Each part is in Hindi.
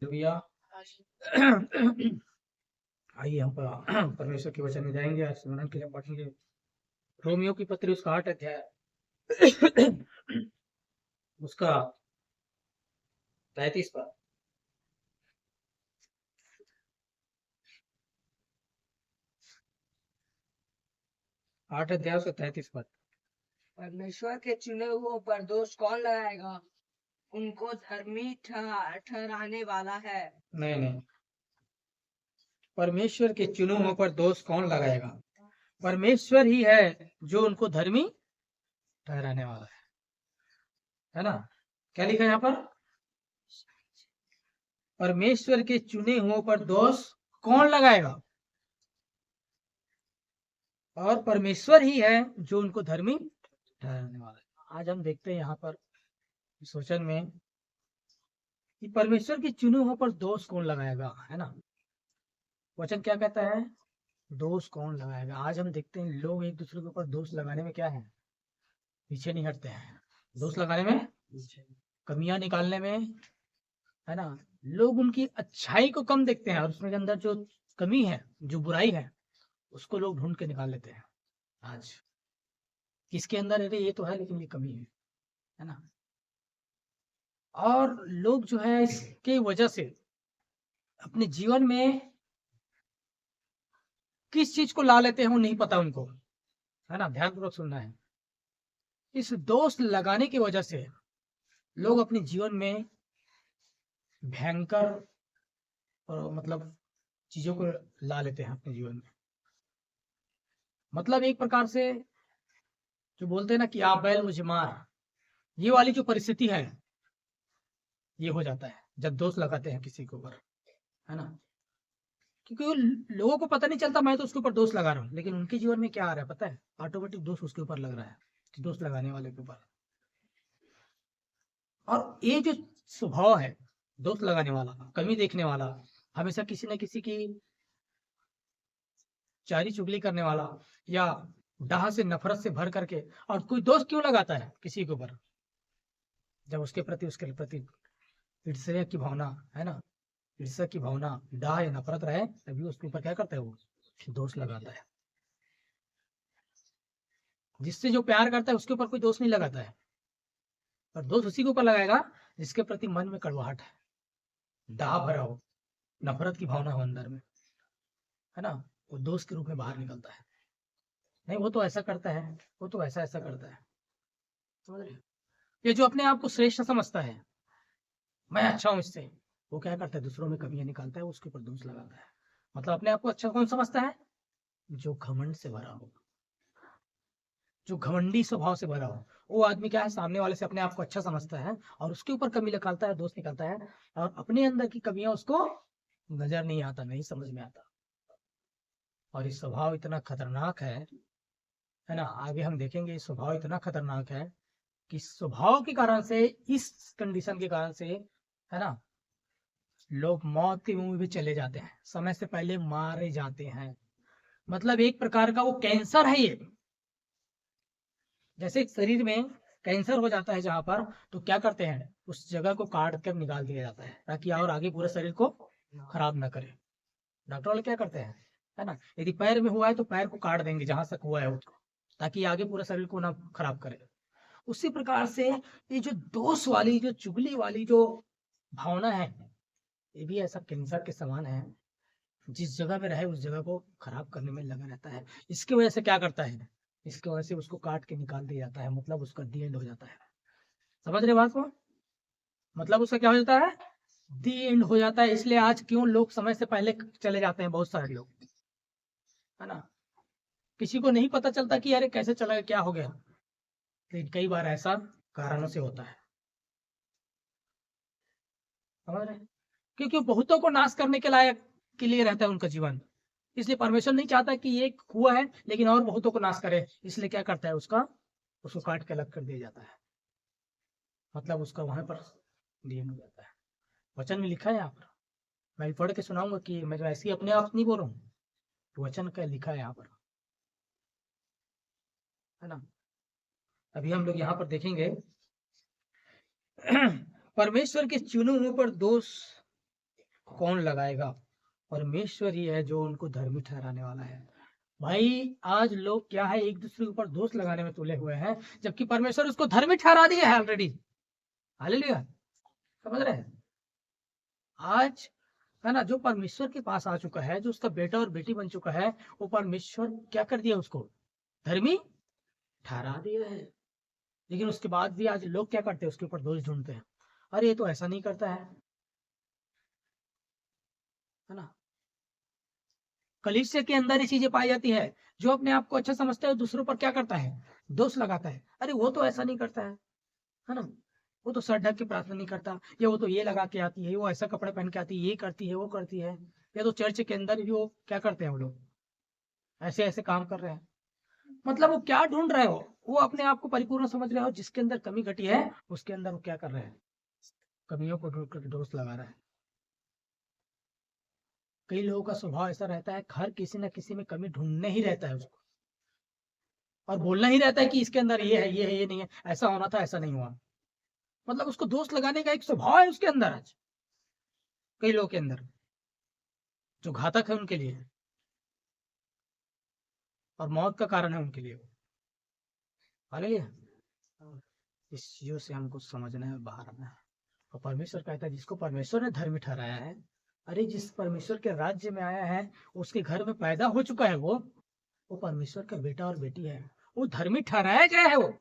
भैया। आइए हम परमेश्वर के वचन में जाएंगे। आज स्मरण के लिए पढ़ेंगे रोमियो की पत्री उसका 8 अध्याय उसका 33 पद। 8 अध्याय उसका 33 पद। परमेश्वर के चुने हुओं पर दोष कौन लगाएगा? उनको धर्मी ठहराने वाला है। नहीं, परमेश्वर के चुने हुओं पर दोष कौन लगाएगा? परमेश्वर ही है जो उनको धर्मी ठहराने वाला है ना। क्या लिखा है यहाँ पर? परमेश्वर के चुने हुओं पर दोष कौन लगाएगा? और परमेश्वर ही है जो उनको धर्मी ठहराने वाला है। आज हम देखते हैं यहाँ पर इस वचन में कि परमेश्वर के चुने हुओं पर दोष कौन लगाएगा, है ना। वचन क्या कहता है? दोष कौन लगाएगा। आज हम देखते हैं लोग एक दूसरे के ऊपर दोष लगाने में क्या है, पीछे नहीं हटते हैं। दोष लगाने में, कमियां निकालने में, है ना। लोग उनकी अच्छाई को कम देखते हैं और उसमें अंदर जो कमी है, जो बुराई है, उसको लोग ढूंढ के निकाल लेते हैं। आज किसके अंदर अरे ये तो है लेकिन ये कमी है ना। और लोग जो है इसके वजह से अपने जीवन में किस चीज को ला लेते हैं वो नहीं पता उनको, है ना। ध्यानपूर्वक सुनना है। इस दोष लगाने की वजह से लोग अपने जीवन में भयंकर मतलब चीजों को ला लेते हैं अपने जीवन में। मतलब एक प्रकार से जो बोलते हैं ना कि आप बैल मुझे मार, ये वाली जो परिस्थिति है ये हो जाता है जब दोष लगाते हैं किसी के ऊपर, है ना। क्योंकि वो लोगों को पता नहीं चलता, मैं तो उसके ऊपर दोष लगा रहा हूँ, लेकिन उनके जीवन में क्या आ रहा है पता है? ऑटोमेटिक दोष उसके ऊपर लग रहा है, दोष लगाने वाले के ऊपर। और ये जो स्वभाव है दोष लगाने वाला, कमी देखने वाला, हमेशा किसी न किसी की चारी चुगली करने वाला या डाह से नफरत से भर करके, और कोई दोष क्यों लगाता है किसी के ऊपर? जब उसके प्रति ईर्ष्या की भावना, है ना, ईर्ष्या की भावना, डाह या नफरत रहे, तभी उसके ऊपर क्या करता है? वो दोष लगाता है। जिससे जो प्यार करता है उसके ऊपर कोई दोष नहीं लगाता है, और दोष उसी के ऊपर लगाएगा जिसके प्रति मन में कड़वाहट है, डाह भरा हो, नफरत की भावना हो अंदर में, है ना। वो दोष के रूप में बाहर निकलता है। नहीं वो तो ऐसा करता है, वो तो ऐसा ऐसा करता है, समझ रहे? ये जो अपने आप को श्रेष्ठ समझता है, मैं अच्छा हूं इससे, वो क्या करता है? दूसरों में कमियां निकालता है, उसके ऊपर दोष लगाता है। मतलब अपने आप को अच्छा कौन समझता है? जो घमंड से भरा हो, जो घमंडी स्वभाव से भरा हो, वो आदमी क्या है? सामने वाले से अपने आप को अच्छा समझता है और उसके ऊपर कमी निकालता है, दोष निकालता है, और अपने अंदर की कमियां उसको नजर नहीं आता, नहीं समझ में आता। और ये स्वभाव इतना खतरनाक है ना। आगे हम देखेंगे ये स्वभाव इतना खतरनाक है कि स्वभाव के कारण से, इस कंडीशन के कारण से, है ना, लोग मौत के मुंह में भी चले जाते हैं, समय से पहले मारे जाते हैं। मतलब एक प्रकार का वो कैंसर है ये। जैसे शरीर में कैंसर हो जाता है जहां पर, तो क्या करते हैं? उस जगह को काट कर निकाल दिया जाता है ताकि और आगे पूरे शरीर को खराब ना करे। डॉक्टर वाले क्या करते हैं, है ना, यदि पैर में हुआ है तो पैर को काट देंगे जहां तक हुआ है उसको, ताकि आगे पूरे शरीर को ना खराब करे। उसी प्रकार से ये जो दोष वाली, जो चुगली वाली जो भावना है, ये भी ऐसा कैंसर के समान है। जिस जगह में रहे उस जगह को खराब करने में लगा रहता है। इसकी वजह से क्या करता है? इसकी वजह से उसको काट के निकाल दिया जाता है, मतलब उसका दी एंड हो जाता है। समझ रहे बात को? मतलब उसका क्या हो जाता है? दी एंड हो जाता है। इसलिए आज क्यों लोग समय से पहले चले जाते हैं, बहुत सारे लोग, है ना। किसी को नहीं पता चलता कि अरे कैसे चला गया, क्या हो गया, लेकिन कई बार ऐसा कारणों से होता है। समझ रहे? क्योंकि बहुतों को नाश करने के लायक के लिए रहता है उनका जीवन। इसलिए परमेश्वर नहीं चाहता कि ये हुआ है लेकिन और बहुतों को नाश करे, इसलिए क्या करता है? उसको काट के अलग कर दिया जाता है, मतलब उसका वहां पर नियम हो जाता है। वचन में लिखा है यहाँ पर, मैं भी पढ़ के सुनाऊंगा कि मैं जो ऐसी अपने आप नहीं बोल रहा हूँ, तो वचन का लिखा है यहाँ पर, है ना। अभी हम लोग यहाँ पर देखेंगे परमेश्वर के चुने हुए पर दोष कौन लगाएगा? परमेश्वर ही है जो उनको धर्मी ठहराने वाला है। भाई आज लोग क्या है, एक दूसरे के ऊपर दोष लगाने में तुले हुए हैं, जबकि परमेश्वर उसको धर्मी ठहरा दिया है ऑलरेडी। हालेलुया, समझ रहे हैं? आज है ना, जो परमेश्वर के पास आ चुका है, जो उसका बेटा और बेटी बन चुका है, वो परमेश्वर क्या कर दिया, उसको धर्मी ठहरा दिया है। लेकिन उसके बाद भी आज लोग क्या करते हैं, उसके ऊपर दोष ढूंढते हैं। अरे ये तो ऐसा नहीं करता है ना। कलीसिया के अंदर ये चीजें पाई जाती है, जो अपने आप को अच्छा समझता है दूसरों पर क्या करता है, दोष लगाता है। अरे वो तो ऐसा नहीं करता है ना। वो तो सर ढक के प्रार्थना नहीं करता, या वो तो ये लगा के आती है, वो ऐसा कपड़े पहन के आती है, ये करती है, वो करती है। या तो चर्च के अंदर भी वो क्या करते हैं, वो लोग ऐसे ऐसे काम कर रहे हैं। मतलब वो क्या ढूंढ रहे हो, वो अपने आप को परिपूर्ण समझ रहे हो, जिसके अंदर कमी घटी है उसके अंदर वो क्या कर रहे हैं, कमियों को ढूंढ कर दोष लगा रहा है। कई लोगों का स्वभाव ऐसा रहता है, हर किसी न किसी में कमी ढूंढने ही रहता है उसको, और बोलना ही रहता है कि इसके अंदर ये है, ये है, ये नहीं है, ऐसा होना था, ऐसा नहीं हुआ। मतलब उसको दोष लगाने का एक स्वभाव है उसके अंदर आज, कई लोगों के अंदर, जो घातक है उनके लिए और मौत का कारण है उनके लिए। हालेलुया। इस चीजों से हमको समझना है, बाहर आना है। और परमेश्वर कहता है जिसको परमेश्वर ने धर्मी ठहराया है, अरे जिस परमेश्वर के राज्य में आया है, उसके घर में पैदा हो चुका है, वो परमेश्वर का बेटा और बेटी है, वो धर्मी ठहराया गया है। वो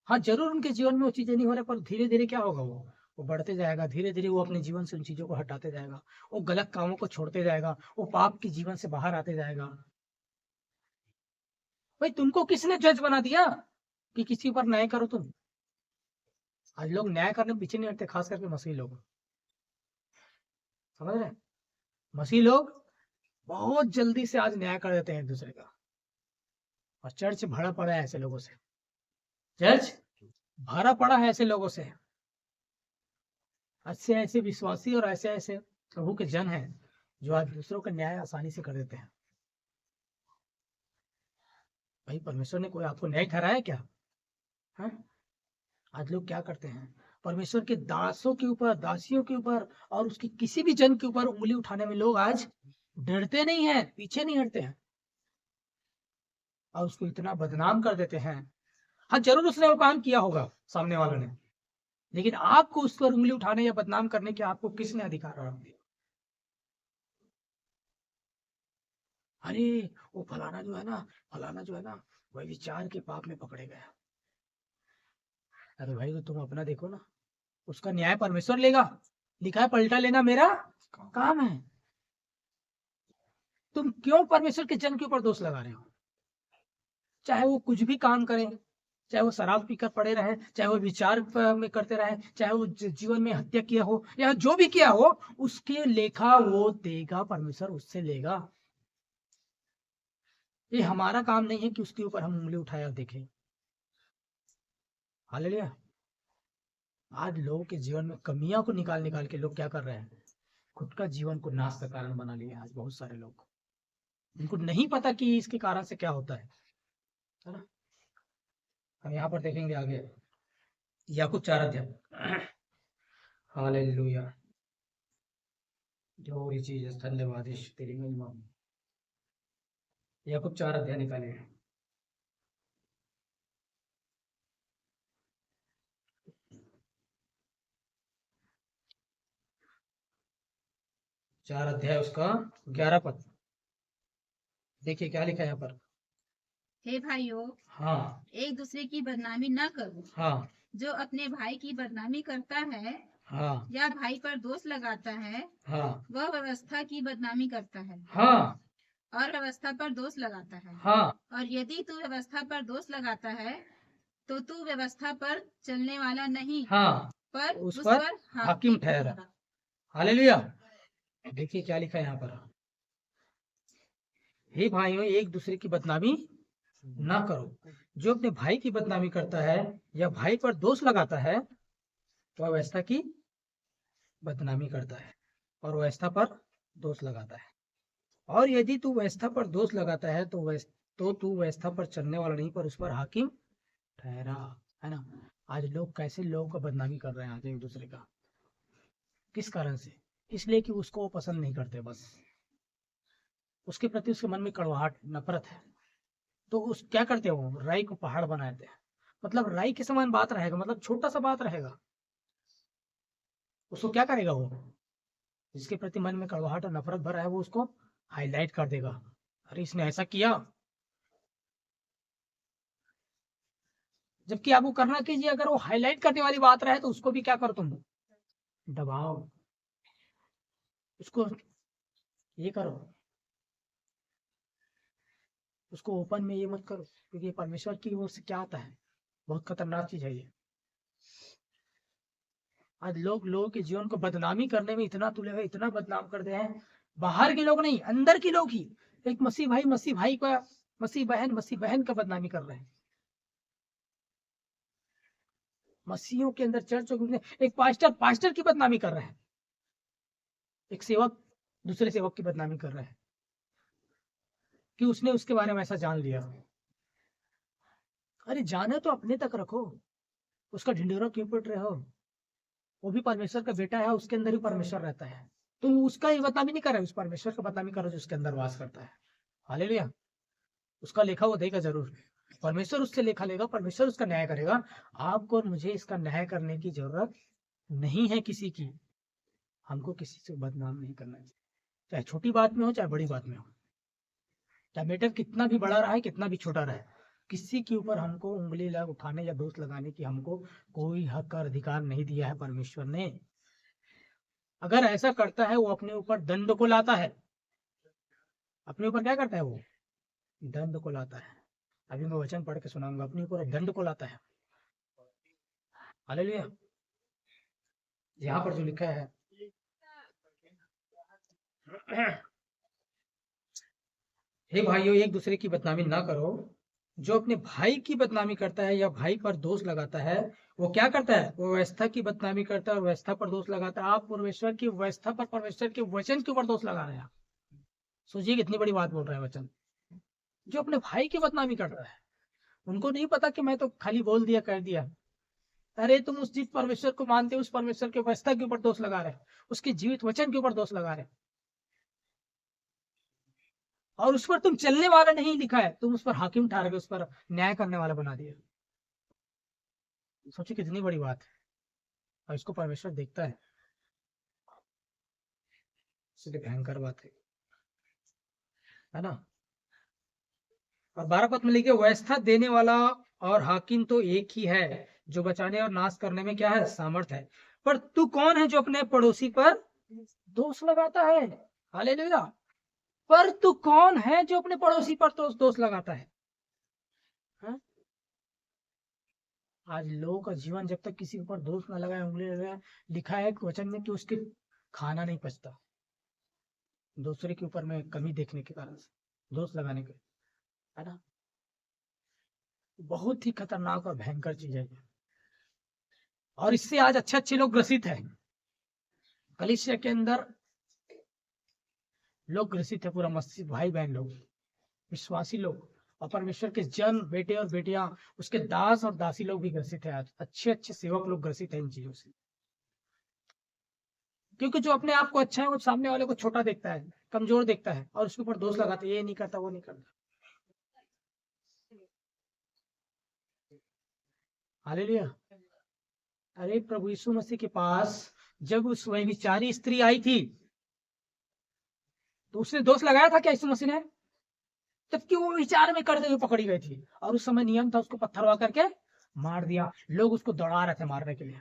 हाँ, जरूर उनके जीवन में वो चीजें नहीं हो रही, पर धीरे धीरे क्या होगा, वो बढ़ते जाएगा। धीरे धीरे वो अपने जीवन से उन चीजों को हटाते जाएगा, वो गलत कामों को छोड़ते जाएगा, वो पाप के जीवन से बाहर आते जाएगा। भाई तुमको किसने जज बना दिया कि किसी पर न्याय करो तुम? आज लोग न्याय करने में पीछे नहीं हटते, खास करके मसीह लोग, समझ रहे हैं? मसीह लोग बहुत जल्दी से आज न्याय कर देते हैं एक दूसरे का, और चर्च भरा पड़ा है ऐसे लोगों से। चर्च भरा पड़ा है ऐसे लोगों से, ऐसे ऐसे विश्वासी और ऐसे ऐसे प्रभु के जन हैं जो आज दूसरों का न्याय आसानी से कर देते हैं। भाई परमेश्वर ने कोई आपको न्याय ठहराया क्या है? आज लोग क्या करते हैं, परमेश्वर के दासों के ऊपर, दासियों के ऊपर, और उसकी किसी भी जन के ऊपर उंगली उठाने में लोग आज डरते नहीं हैं, पीछे नहीं हटते हैं, और उसको इतना बदनाम कर देते हैं। हाँ जरूर उसने वो काम किया होगा सामने वालों ने, लेकिन आपको उस पर उंगली उठाने या बदनाम करने के आपको किसने अधिकार दिया? अरे वो फलाना जो है ना, फलाना जो है ना, वह विचार के पाप में पकड़े गया। अरे भाई तो तुम अपना देखो ना, उसका न्याय परमेश्वर लेगा। लिखा है पलटा लेना मेरा काम है। तुम क्यों परमेश्वर के जन के ऊपर दोष लगा रहे हो? चाहे वो कुछ भी काम करें, चाहे वो शराब पीकर पड़े रहे, चाहे वो विचार में करते रहे, चाहे वो जीवन में हत्या किया हो, या जो भी किया हो, उसके लेखा वो देगा, परमेश्वर उससे लेगा। ये हमारा काम नहीं है कि उसके ऊपर हम उंगली उठाए और देखें। हालेलुया। आज लोगों के जीवन में कमियां को निकाल निकाल के लोग क्या कर रहे हैं, खुद का जीवन को नाश का कारण बना लिया। आज बहुत सारे लोग, उनको नहीं पता कि इसके कारण से क्या होता है ना। हम यहाँ पर देखेंगे आगे, याकूब 4 अध्याय। हालेलुया, जो भी चीज है, धन्यवाद यीशु, तेरी महिमा। याकूब 4 अध्याय निकाले, 4 अध्याय उसका 11 पद। देखिए क्या लिखा है यहाँ पर। हे भाइयों, हाँ एक दूसरे की बदनामी न करो। हाँ जो अपने भाई की बदनामी करता है हाँ या भाई पर दोष लगाता है, हाँ वह व्यवस्था की बदनामी करता है हाँ और व्यवस्था पर दोष लगाता है। हाँ और यदि तू व्यवस्था पर दोष लगाता है, तो तू व्यवस्था पर चलने वाला नहीं, हाँ, पर उस उस पर पर हाकिम ठहरा। हालेलुया। देखिए क्या लिखा है यहाँ पर। हे भाइयों, एक दूसरे की बदनामी ना करो। जो अपने भाई की बदनामी करता है या भाई पर दोष लगाता है, वह व्यवस्था की बदनामी करता है और व्यवस्था पर दोष लगाता है। और यदि तू व्यवस्था पर दोष लगाता है तो तू व्यवस्था पर चलने वाला नहीं, पर उस पर हाकिम ठहरा, है ना। आज लोग कैसे लोगों का बदनामी कर रहे हैं आज एक दूसरे का, किस कारण से? इसलिए कि उसको वो पसंद नहीं करते, बस उसके प्रति उसके मन में कड़वाहट, नफरत है। तो उस क्या करते हैं, वो राई को पहाड़ बना देते हैं। मतलब राई के समान बात रहेगा, मतलब छोटा सा बात रहेगा, उसको क्या करेगा वो, जिसके प्रति मन में कड़वाहट और नफरत भरा है वो उसको हाईलाइट कर देगा। अरे इसने ऐसा किया, जबकि आपको करना कीजिए, अगर वो हाईलाइट करने वाली बात रहे तो उसको भी क्या करो तुम, दबाओ, उसको ये करो, उसको ओपन में ये मत करो, क्योंकि ये परमेश्वर की ओर से क्या आता है, बहुत खतरनाक चीज है ये। आज लोग लोगों के जीवन को बदनामी करने में इतना तुले हुए, इतना बदनाम करते हैं, बाहर के लोग नहीं, अंदर के लोग ही। एक मसीह भाई का, मसीह बहन का बदनामी कर रहे हैं, मसीहों के अंदर चर्चों में एक पास्टर की बदनामी कर रहे हैं, एक सेवक दूसरे सेवक की बदनामी कर रहे हैं कि उसने उसके बारे में ऐसा जान लिया। अरे जाने तो अपने तक रखो, उसका ढिंढोरा क्यों पिट रहे हो? वो भी परमेश्वर का बेटा है, उसके अंदर ही परमेश्वर रहता है। तुम उसका ही बदनामी नहीं कर रहे, उस परमेश्वर का बदनामी करो जो उसके अंदर वास करता है। हालेलुया। उसका लेखा वो देगा जरूर, परमेश्वर उससे लेखा लेगा, परमेश्वर उसका न्याय करेगा। आपको और मुझे इसका न्याय करने की जरूरत नहीं है किसी की। हमको किसी से बदनाम नहीं करना है, चाहे छोटी बात में हो चाहे बड़ी बात में हो, चाहे मैटर कितना भी बड़ा रहा है कितना भी छोटा रहा है, किसी के ऊपर हमको उंगली उठाने या दोष लगाने की हमको कोई हक और अधिकार नहीं दिया है परमेश्वर ने। अगर ऐसा करता है वो अपने ऊपर दंड को लाता है, अपने ऊपर क्या करता है वो, दंड को लाता है। अभी मैं वचन पढ़ के सुनाऊंगा, अपने ऊपर दंड को लाता है। हालेलुया। यहाँ पर जो लिखा है, हे भाइयों एक दूसरे की बदनामी ना करो। जो अपने भाई की बदनामी करता है या भाई पर दोष लगाता है वो क्या करता है, वो व्यवस्था की बदनामी करता है और व्यवस्था पर दोष लगाता है। आप परमेश्वर की व्यवस्था पर, परमेश्वर के वचन के ऊपर दोष लगा रहे हैं। सोचिए कितनी बड़ी बात बोल रहे हैं वचन। जो अपने भाई की बदनामी कर रहा है, उनको नहीं पता कि मैं तो खाली बोल दिया कर दिया। अरे तुम उस जिस परमेश्वर को मानते हो उस परमेश्वर के व्यवस्था के ऊपर दोष लगा रहे, उसके जीवित वचन के ऊपर दोष लगा रहे, और उस पर तुम चलने वाला नहीं लिखा है, तुम उस पर हाकिम ठहर के उस पर न्याय करने वाला बना दिया। सोचिए कितनी बड़ी बात है, और इसको परमेश्वर देखता है, इसलिए भयंकर बात है ना। और 12 पद में लिखे, व्यवस्था देने वाला और हाकिम तो एक ही है, जो बचाने और नाश करने में क्या है, सामर्थ है। पर तू कौन है जो अपने पड़ोसी पर दोष लगाता है? हालेलुया। पर तू कौन है जो अपने पड़ोसी पर दोष लगाता है? हा? आज लोगों का जीवन जब तक किसी के ऊपर दोष ना लगाए, उंगली लगाए, लिखा है वचन में कि उसके खाना नहीं पचता, दूसरे के ऊपर में कमी देखने के कारण से, दोष लगाने के, है ना। बहुत ही खतरनाक और भयंकर चीज है, और इससे आज अच्छे अच्छे लोग ग्रसित हैं। कलीसिया के अंदर लोग ग्रसित है, पूरा मस्जिद भाई बहन लोग, विश्वासी लोग, और परमेश्वर के जन बेटे और बेटियां, उसके दास और दासी लोग भी ग्रसित है। आज अच्छे अच्छे सेवक लोग ग्रसित है इन चीजों से, क्योंकि जो अपने आप को अच्छा है वो सामने वाले को छोटा देखता है, कमजोर देखता है, और उसके ऊपर दोष लगाता है, ये नहीं करता वो नहीं करता। हालेलुया। अरे प्रभु यीशु मसीह के पास जब उस व्यभिचारी स्त्री आई थी तो उसने दोष लगाया था क्या यीशु मसीह ने? जबकि वो विचार में करते हुए पकड़ी गई थी, और उस समय नियम था उसको पत्थरवा करके मार दिया, लोग उसको दौड़ा रहे थे मारने के लिए।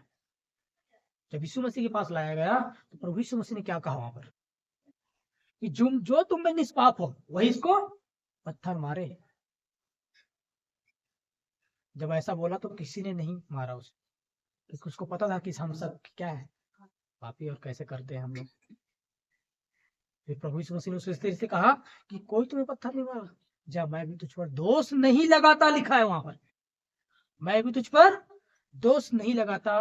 जब यीशु मसीह के पास लाया गया तो प्रभु यीशु मसीह ने क्या कहा वहां पर, कि जो तुम में निष्पाप हो वही इसको पत्थर मारे। जब ऐसा बोला तो किसी ने नहीं मारा उसे, क्योंकि उसको पता था कि हम सब क्या है, पापी, और कैसे करते हैं हम लोग। फिर प्रभु यीशु मसीह ने उस स्त्री से कहा कि कोई तुम्हें पत्थर नहीं मारा, जब मैं भी तुझ पर दोष नहीं लगाता, लिखा है वहां पर, मैं भी तुझ पर दोष नहीं लगाता,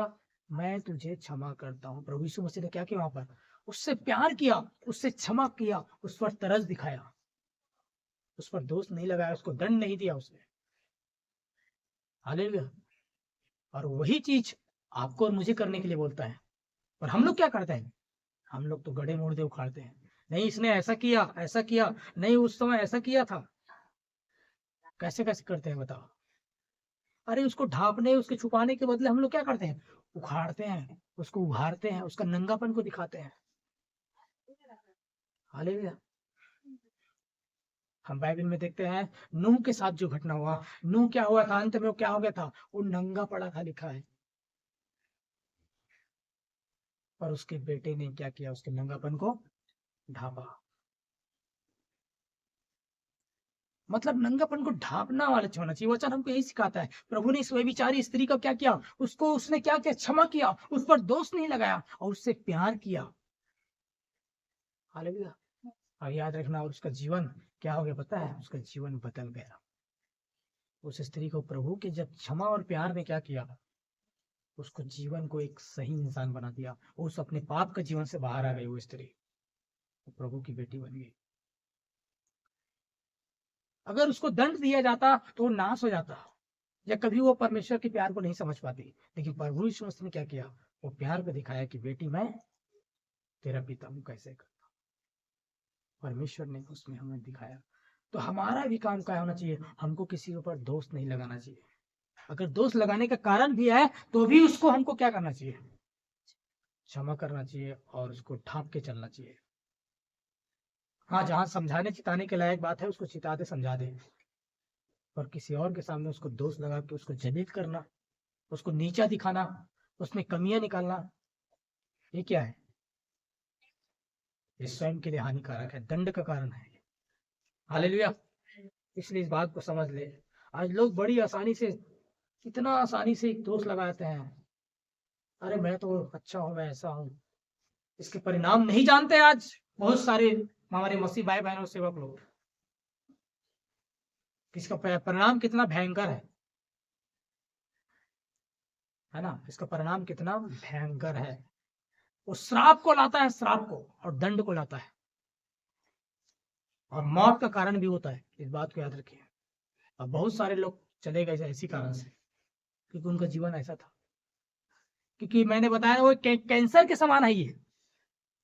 मैं तुझे क्षमा करता हूँ। प्रभु यीशु मसीह ने क्या किया वहां पर, उससे प्यार किया, उससे क्षमा किया, उस पर तरस दिखाया, उस पर दोष नहीं लगाया, उसको दंड नहीं दिया उसने। हालेलुया। और वही चीज आपको और मुझे करने के लिए बोलता है। और हम लोग क्या करते हैं, हम लोग तो गड़े मुर्दे उखाड़ते हैं, नहीं इसने ऐसा किया, नहीं उस समय ऐसा किया था। कैसे कैसे करते हैं बताओ। अरे उसको ढांपने, उसके छुपाने के बदले हम लोग क्या करते हैं, उखाड़ते हैं, उसको उभारते हैं, उसका नंगापन को दिखाते हैं। हालेलुया। हम बाइबल में देखते हैं नूह के साथ जो घटना हुआ, नूह क्या हुआ था, अंत में वो क्या हो गया था, वो नंगा पड़ा था, लिखा है। पर उसके बेटे ने क्या किया, उसके नंगापन को ढांपा। मतलब नंगापन को ढांपना वाला होना चाहिए। वचन हमको यही सिखाता है। प्रभु ने इस व्यभिचारी स्त्री का क्या किया, उसको उसने क्या किया, क्षमा किया, उस पर दोष नहीं लगाया और उससे प्यार किया। हालेलुया। और याद रखना, और उसका जीवन क्या हो गया पता है, उसका जीवन बदल गया। उस स्त्री को प्रभु के जब क्षमा और प्यार ने क्या किया, उसको जीवन को एक सही इंसान बना दिया। उस अपने पाप का जीवन से बाहर आ गई वो स्त्री, वो प्रभु की बेटी बन गई। अगर उसको दंड दिया जाता तो वो नाश हो जाता, या कभी वो परमेश्वर के प्यार को नहीं समझ पाती। लेकिन प्रभु यीशु मसीह ने क्या किया, वो प्यार को दिखाया कि बेटी मैं तेरा पिता हूं कैसे करता। परमेश्वर ने उसमें हमें दिखाया। तो हमारा भी काम क्या होना चाहिए, हमको किसी के ऊपर दोष नहीं लगाना चाहिए। अगर दोष लगाने का कारण भी है तो भी उसको हमको क्या करना चाहिए, क्षमा करना चाहिए और उसको ढांप के चलना चाहिए। हाँ, जहां समझाने चिताने के लायक बात है उसको चिता दे, समझा दे। पर किसी और के सामने उसको दोष लगा के उसको जलील करना, उसको नीचा दिखाना, उसमें कमियां निकालना, ये क्या है, ये स्वयं के लिए हानिकारक है, दंड का कारण है। हालेलुया। इसलिए इस बात को समझ ले। आज लोग बड़ी आसानी से, इतना आसानी से एक दोष लगाते हैं, अरे मैं तो अच्छा हूं, मैं ऐसा हूं। इसके परिणाम नहीं जानते आज बहुत सारे हमारे मसीह भाई बहनों सेवक लोग, इसका परिणाम कितना भयंकर है ना, इसका परिणाम कितना भयंकर है। वो श्राप को लाता है, श्राप को और दंड को लाता है, और मौत का कारण भी होता है। इस बात को याद रखिए। और बहुत सारे लोग चले गए इसी कारण से, क्योंकि उनका जीवन ऐसा था। क्योंकि मैंने बताया वो कैंसर के समान है ये।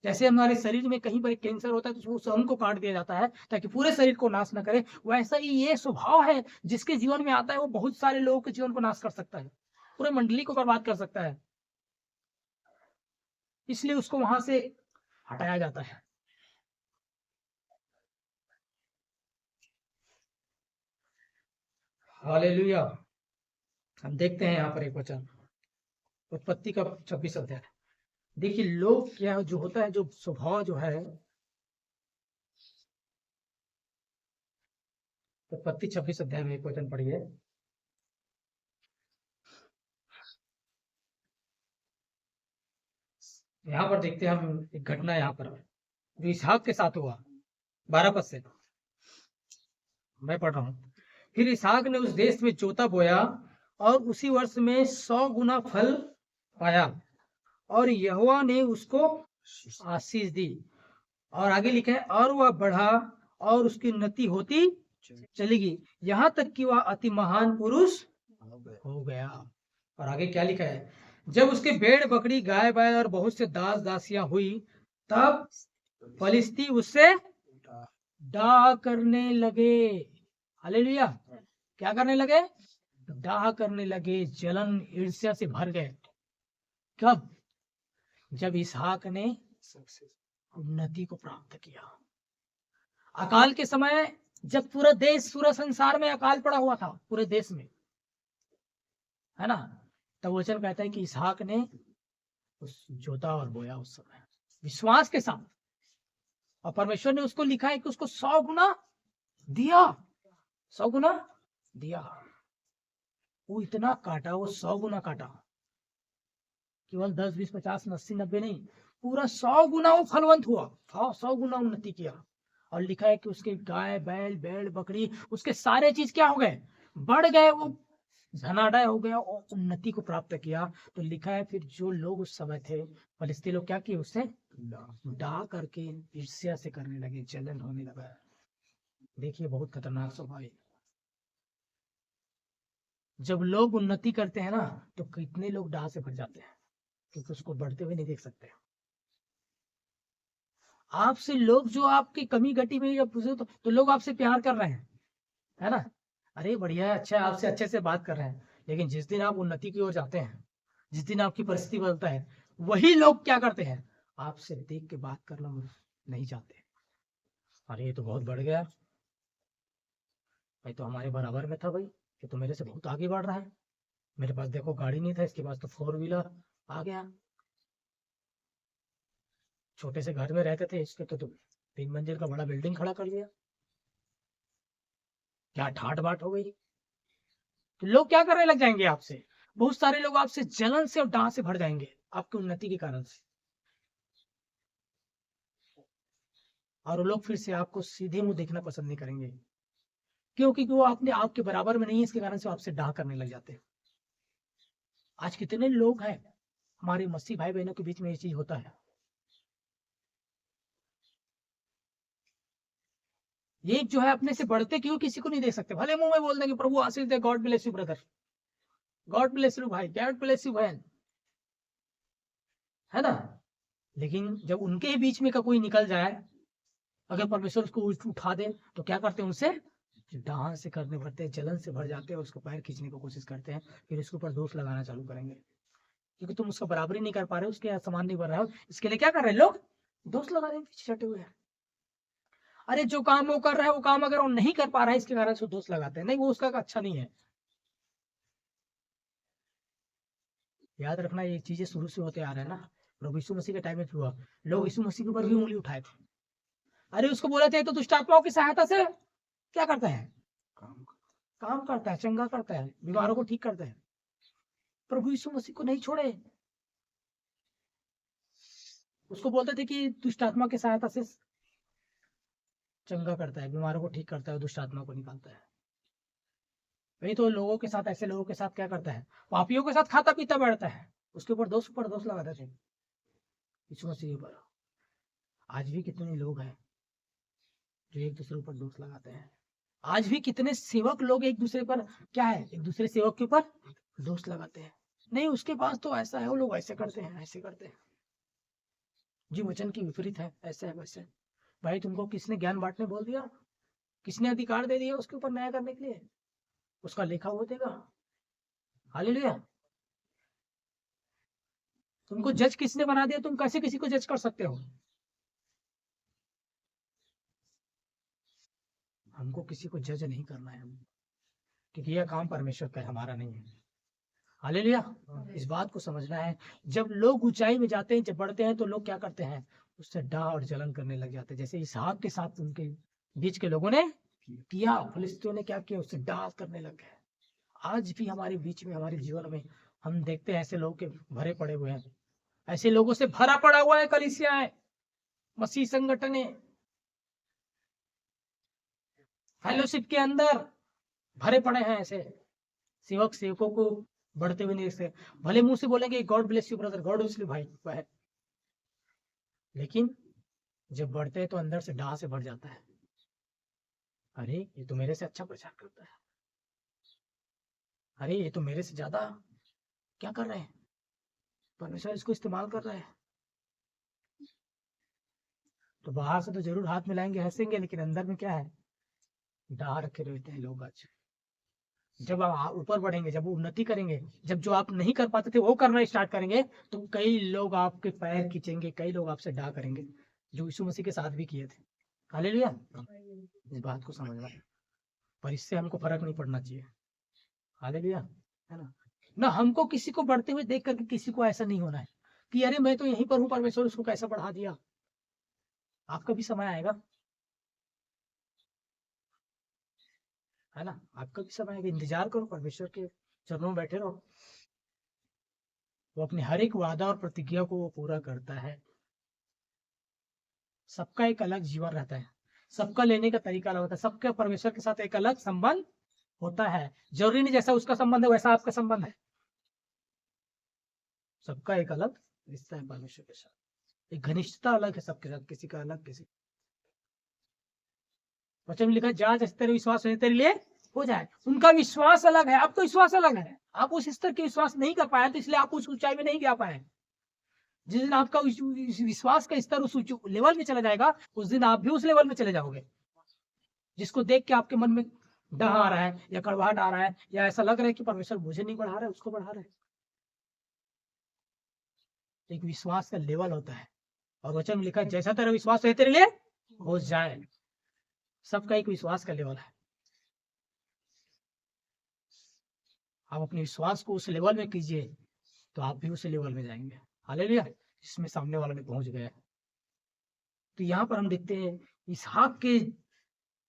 जैसे हमारे शरीर में कहीं पर कैंसर होता है तो उस अंग को काट दिया जाता है ताकि पूरे शरीर को नाश न करे, वैसा ही ये स्वभाव है जिसके जीवन में आता है वो बहुत सारे लोगों के जीवन को नाश कर सकता है, पूरे मंडली को बर्बाद कर सकता है। इसलिए उसको वहां से हटाया जाता है। हालेलुया। हम देखते हैं यहाँ पर एक वचन, उत्पत्ति का 26 अध्याय। देखिए लोग क्या जो होता है, जो स्वभाव जो है, उत्पत्ति 26 अध्याय में एक वचन पढ़िए। यहाँ पर देखते हैं हम एक घटना यहाँ पर जो इसहाक के साथ हुआ। 12 पद से मैं पढ़ रहा हूँ। फिर इसहाक ने उस देश में जोता बोया और उसी वर्ष में 100 गुना फल पाया, और यहोवा ने उसको आशीष दी। और आगे लिखा है, और वह बढ़ा और उसकी उन्नति होती चलेगी, यहाँ तक कि वह अति महान पुरुष हो गया। और आगे क्या लिखा है, जब उसके भेड़ बकरी गाय बैल और बहुत से दास दासियां हुई, तब फलिस्ती उससे डाह करने लगे। हालेलुया। क्या करने लगे, डाह करने लगे, जलन ईर्ष्या से भर गए। कब, जब इसहाक ने उन्नति को प्राप्त किया। अकाल के समय जब पूरा देश, पूरा संसार में अकाल पड़ा हुआ था, पूरे देश में, है ना, तब वचन कहता है कि इसहाक ने उस जोता और बोया उस समय विश्वास के साथ, और परमेश्वर ने उसको लिखा है कि उसको 100 गुना दिया, 100 गुना दिया। वो इतना काटा, वो 100 गुना काटा, केवल 10 20 50 80 90 नहीं, पूरा 100 गुना वो फलवंत हुआ, 100 गुना उन्नति किया। और लिखा है कि उसके गाय बैल भेड़ बकरी, उसके सारे चीज क्या हो गए, बढ़ गए, वो धनाढ्य हो गया और उन्नति को प्राप्त किया। तो लिखा है फिर जो लोग उस समय थे फलिस्ती लोग क्या किए, उससे डाह करके ईर्ष्या से करने लगे, जलन होने लगा। देखिए बहुत खतरनाक स्वभाव है। जब लोग उन्नति करते हैं ना तो कितने लोग डाह से भर जाते हैं, क्योंकि उसको बढ़ते हुए नहीं देख सकते। आपसे लोग जो आपकी कमी घटी में या तो लोग आपसे प्यार कर रहे हैं, है ना, अरे बढ़िया है, अच्छा है, आपसे अच्छे से बात कर रहे हैं। लेकिन जिस दिन आप उन्नति की ओर जाते हैं, जिस दिन आपकी परिस्थिति बदलता है, वही लोग क्या करते हैं, आपसे देख के बात करना नहीं चाहते। अरे ये तो बहुत बढ़ गया भाई, तो हमारे बराबर में था भाई, ये तो मेरे से बहुत आगे बढ़ रहा है। मेरे पास देखो गाड़ी नहीं था, इसके पास तो 4 व्हीलर आ गया। छोटे से घर में रहते थे, इसके तो 3 मंजिल का बड़ा बिल्डिंग खड़ा कर दिया। क्या ठाट बाट हो गई। तो लोग क्या करने लग जाएंगे आपसे, बहुत सारे लोग आपसे जलन से और डांट से भर जाएंगे आपकी उन्नति के कारण से। और वो लोग फिर से आपको सीधे मुंह देखना पसंद नहीं करेंगे, क्योंकि वो आपने आपके बराबर में नहीं है, इसके कारण से आपसे डाह करने लग जाते हैं। आज कितने लोग हैं हमारे मसीह भाई बहनों के बीच में ये चीज होता है। एक जो है अपने से बढ़ते क्यों किसी को नहीं देख सकते, भले मुंह में बोल देंगे प्रभु आशीष दे, God bless you brother, God bless you भाई, गॉड ब्लेस यू बहन, है ना। लेकिन जब उनके ही बीच में का कोई निकल जाए, अगर परमेश्वर उसको उठा दे, तो क्या करते हैं, उनसे डांट से करने पड़ते हैं, जलन से भर जाते हैं, उसको पैर खींचने की कोशिश करते हैं, फिर उसके ऊपर दोष लगाना चालू करेंगे, क्योंकि तुम उसका बराबरी नहीं कर पा रहे हो, उसके समान नहीं बन रहे हो, इसके लिए क्या कर रहे हैं लोग, दोष लगा रहे हैं, पीछे छटे हुए हैं। अरे जो काम वो कर रहा है, वो काम अगर वो नहीं कर पा रहा है, इसके कारण से दोष लगाते हैं, नहीं वो उसका अच्छा नहीं है। याद रखना, ये चीजें शुरू से होते आ रहे हैं ना, प्रभु यीशु मसीह के टाइम में हुआ, लोग यीशु मसीह के ऊपर भी उंगली उठाए थे। अरे उसको बोले थे तो दुष्ट आत्माओं की सहायता से क्या करता है, काम करता है, चंगा करता है, बीमारों को ठीक करता है। प्रभु यीशु मसीह को नहीं छोड़े, उसको बोलते थे कि दुष्ट आत्मा की सहायता से चंगा करता है, बीमारों को ठीक करता है, दुष्ट आत्मा को निकालता है। वही तो लोगों के साथ, ऐसे लोगों के साथ क्या करता है, पापियों के साथ खाता पीता बैठता है, उसके ऊपर दोष लगाते थे यीशु मसीह पर। आज भी कितने लोग हैं जो एक दूसरे पर दोष लगाते हैं। आज भी कितने सेवक लोग एक दूसरे पर क्या है, एक दूसरे सेवक के ऊपर दोष लगाते हैं, नहीं उसके पास तो ऐसा है, वो लोग ऐसे करते हैं, ऐसे करते हैं, जी वचन की विपरीत है, ऐसे है वैसे। भाई तुमको किसने ज्ञान बांटने बोल दिया, किसने अधिकार दे दिया उसके ऊपर न्याय करने के लिए, उसका लेखा वो देगा। हालेलुया। तुमको जज किसने बना दिया, तुम कैसे किसी को जज कर सकते हो। हमको किसी को जज नहीं करना है, क्योंकि यह काम परमेश्वर का है, हमारा नहीं है। हालेलुया। इस बात को समझना है, जब लोग ऊंचाई में जाते हैं, जब बढ़ते हैं, तो लोग क्या करते हैं, उससे डाह और जलन करने लग जाते हैं। जैसे इसहाक के साथ उनके बीच के लोगों ने किया, फिलिस्तीनियों ने क्या किया, उससे डाह करने लग गए। आज भी हमारे बीच में, हमारे जीवन में हम देखते हैं ऐसे लोग के भरे पड़े हुए हैं, ऐसे लोगों से भरा पड़ा हुआ है कलीसियाएं, मसीह संगठने, फेलोशिप के अंदर भरे पड़े हैं ऐसे सेवक, सेवकों को बढ़ते हुए नहीं देखते। भले मुंह से बोलेंगे God bless you brother, God bless you भाई बहन, लेकिन जब बढ़ते हैं तो अंदर से डाह से भर जाता है। अरे ये तो मेरे से अच्छा प्रचार करता है, अरे ये तो मेरे से ज्यादा क्या कर रहे हैं, परमेश्वर इसको इस्तेमाल कर रहे हैं। तो बाहर से तो जरूर हाथ मिलाएंगे, हंसेंगे, लेकिन अंदर में क्या है, डाह रखे रहते हैं लोग। आज जब आप ऊपर बढ़ेंगे, जब उन्नति करेंगे, जब जो आप नहीं कर पाते थे वो करना स्टार्ट करेंगे, तो कई लोग आपके पैर खींचेंगे, कई लोग आपसे डाह करेंगे, जो यीशु मसीह के साथ भी किए थे। हालेलुया। इस बात को समझना है, पर इससे हमको फर्क नहीं पड़ना चाहिए। हालेलुया, है ना। ना हमको किसी को बढ़ते हुए देख करके किसी को ऐसा नहीं होना है कि अरे मैं तो यहीं पर हूँ, परमेश्वर उसको कैसा बढ़ा दिया। आपका भी समय आएगा, है ना, आपका भी समय आएगा। इंतजार करो, परमेश्वर के चरणों में बैठे रहो, वो अपने हर एक वादा और प्रतिज्ञा को वो पूरा करता है। सबका एक अलग जीवन रहता है, सबका लेने का तरीका अलग होता है, सबका परमेश्वर के साथ एक अलग संबंध होता है। जरूरी नहीं जैसा उसका संबंध है वैसा आपका संबंध है, सबका एक अलग रिश्ता है परमेश्वर के साथ, एक घनिष्ठता अलग है सबके साथ, किसी का अलग, किसी वचन में लिखा है जा जैसे तेरे विश्वास है तेरे लिए हो जाए। उनका विश्वास अलग है, आपका विश्वास अलग है, आप उस स्तर के विश्वास नहीं कर पाए, तो इसलिए आप उस ऊंचाई में नहीं जा पाए। जिस दिन आपका विश्वास का स्तर उस लेवल में चला जाएगा, उस दिन आप भी उस लेवल में चले जाओगे। जिसको देख के आपके मन में डर आ रहा है या कड़वाहट आ रहा है या ऐसा लग रहा है कि परमेश्वर मुझे नहीं बढ़ा रहा है, उसको बढ़ा रहा है। एक विश्वास का लेवल होता है, और वचन में लिखा है जैसा तेरा विश्वास है तेरे लिए हो जाए। सबका एक विश्वास का लेवल है। आप अपने विश्वास को उस लेवल में कीजिए तो आप भी उस लेवल में जाएंगे। हालेलुया, जिसमें सामने वाला में पहुंच गया। तो यहाँ पर हम देखते हैं इसहाक के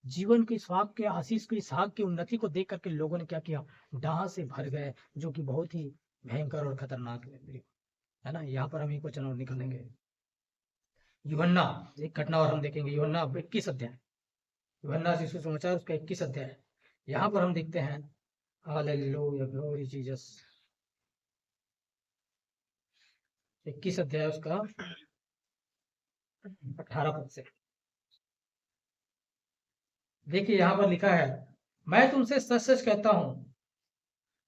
जीवन के, इसहाक के आशीष को, इसहाक की उन्नति को देख करके लोगों ने क्या किया, डाह से भर गए, जो कि बहुत ही भयंकर और खतरनाक है ना। यहाँ पर हम एक वचन और निकालेंगे, यूहन्ना, एक घटना और हम देखेंगे, यूहन्ना 21 अध्याय, यूहन्ना सुसमाचार उसका 21 अध्याय। यहाँ पर हम देखते हैं, हालेलुया, ग्लोरी जीसस, 21 अध्याय उसका 18 पद से देखिए। यहाँ पर लिखा है, मैं तुमसे सच सच कहता हूं,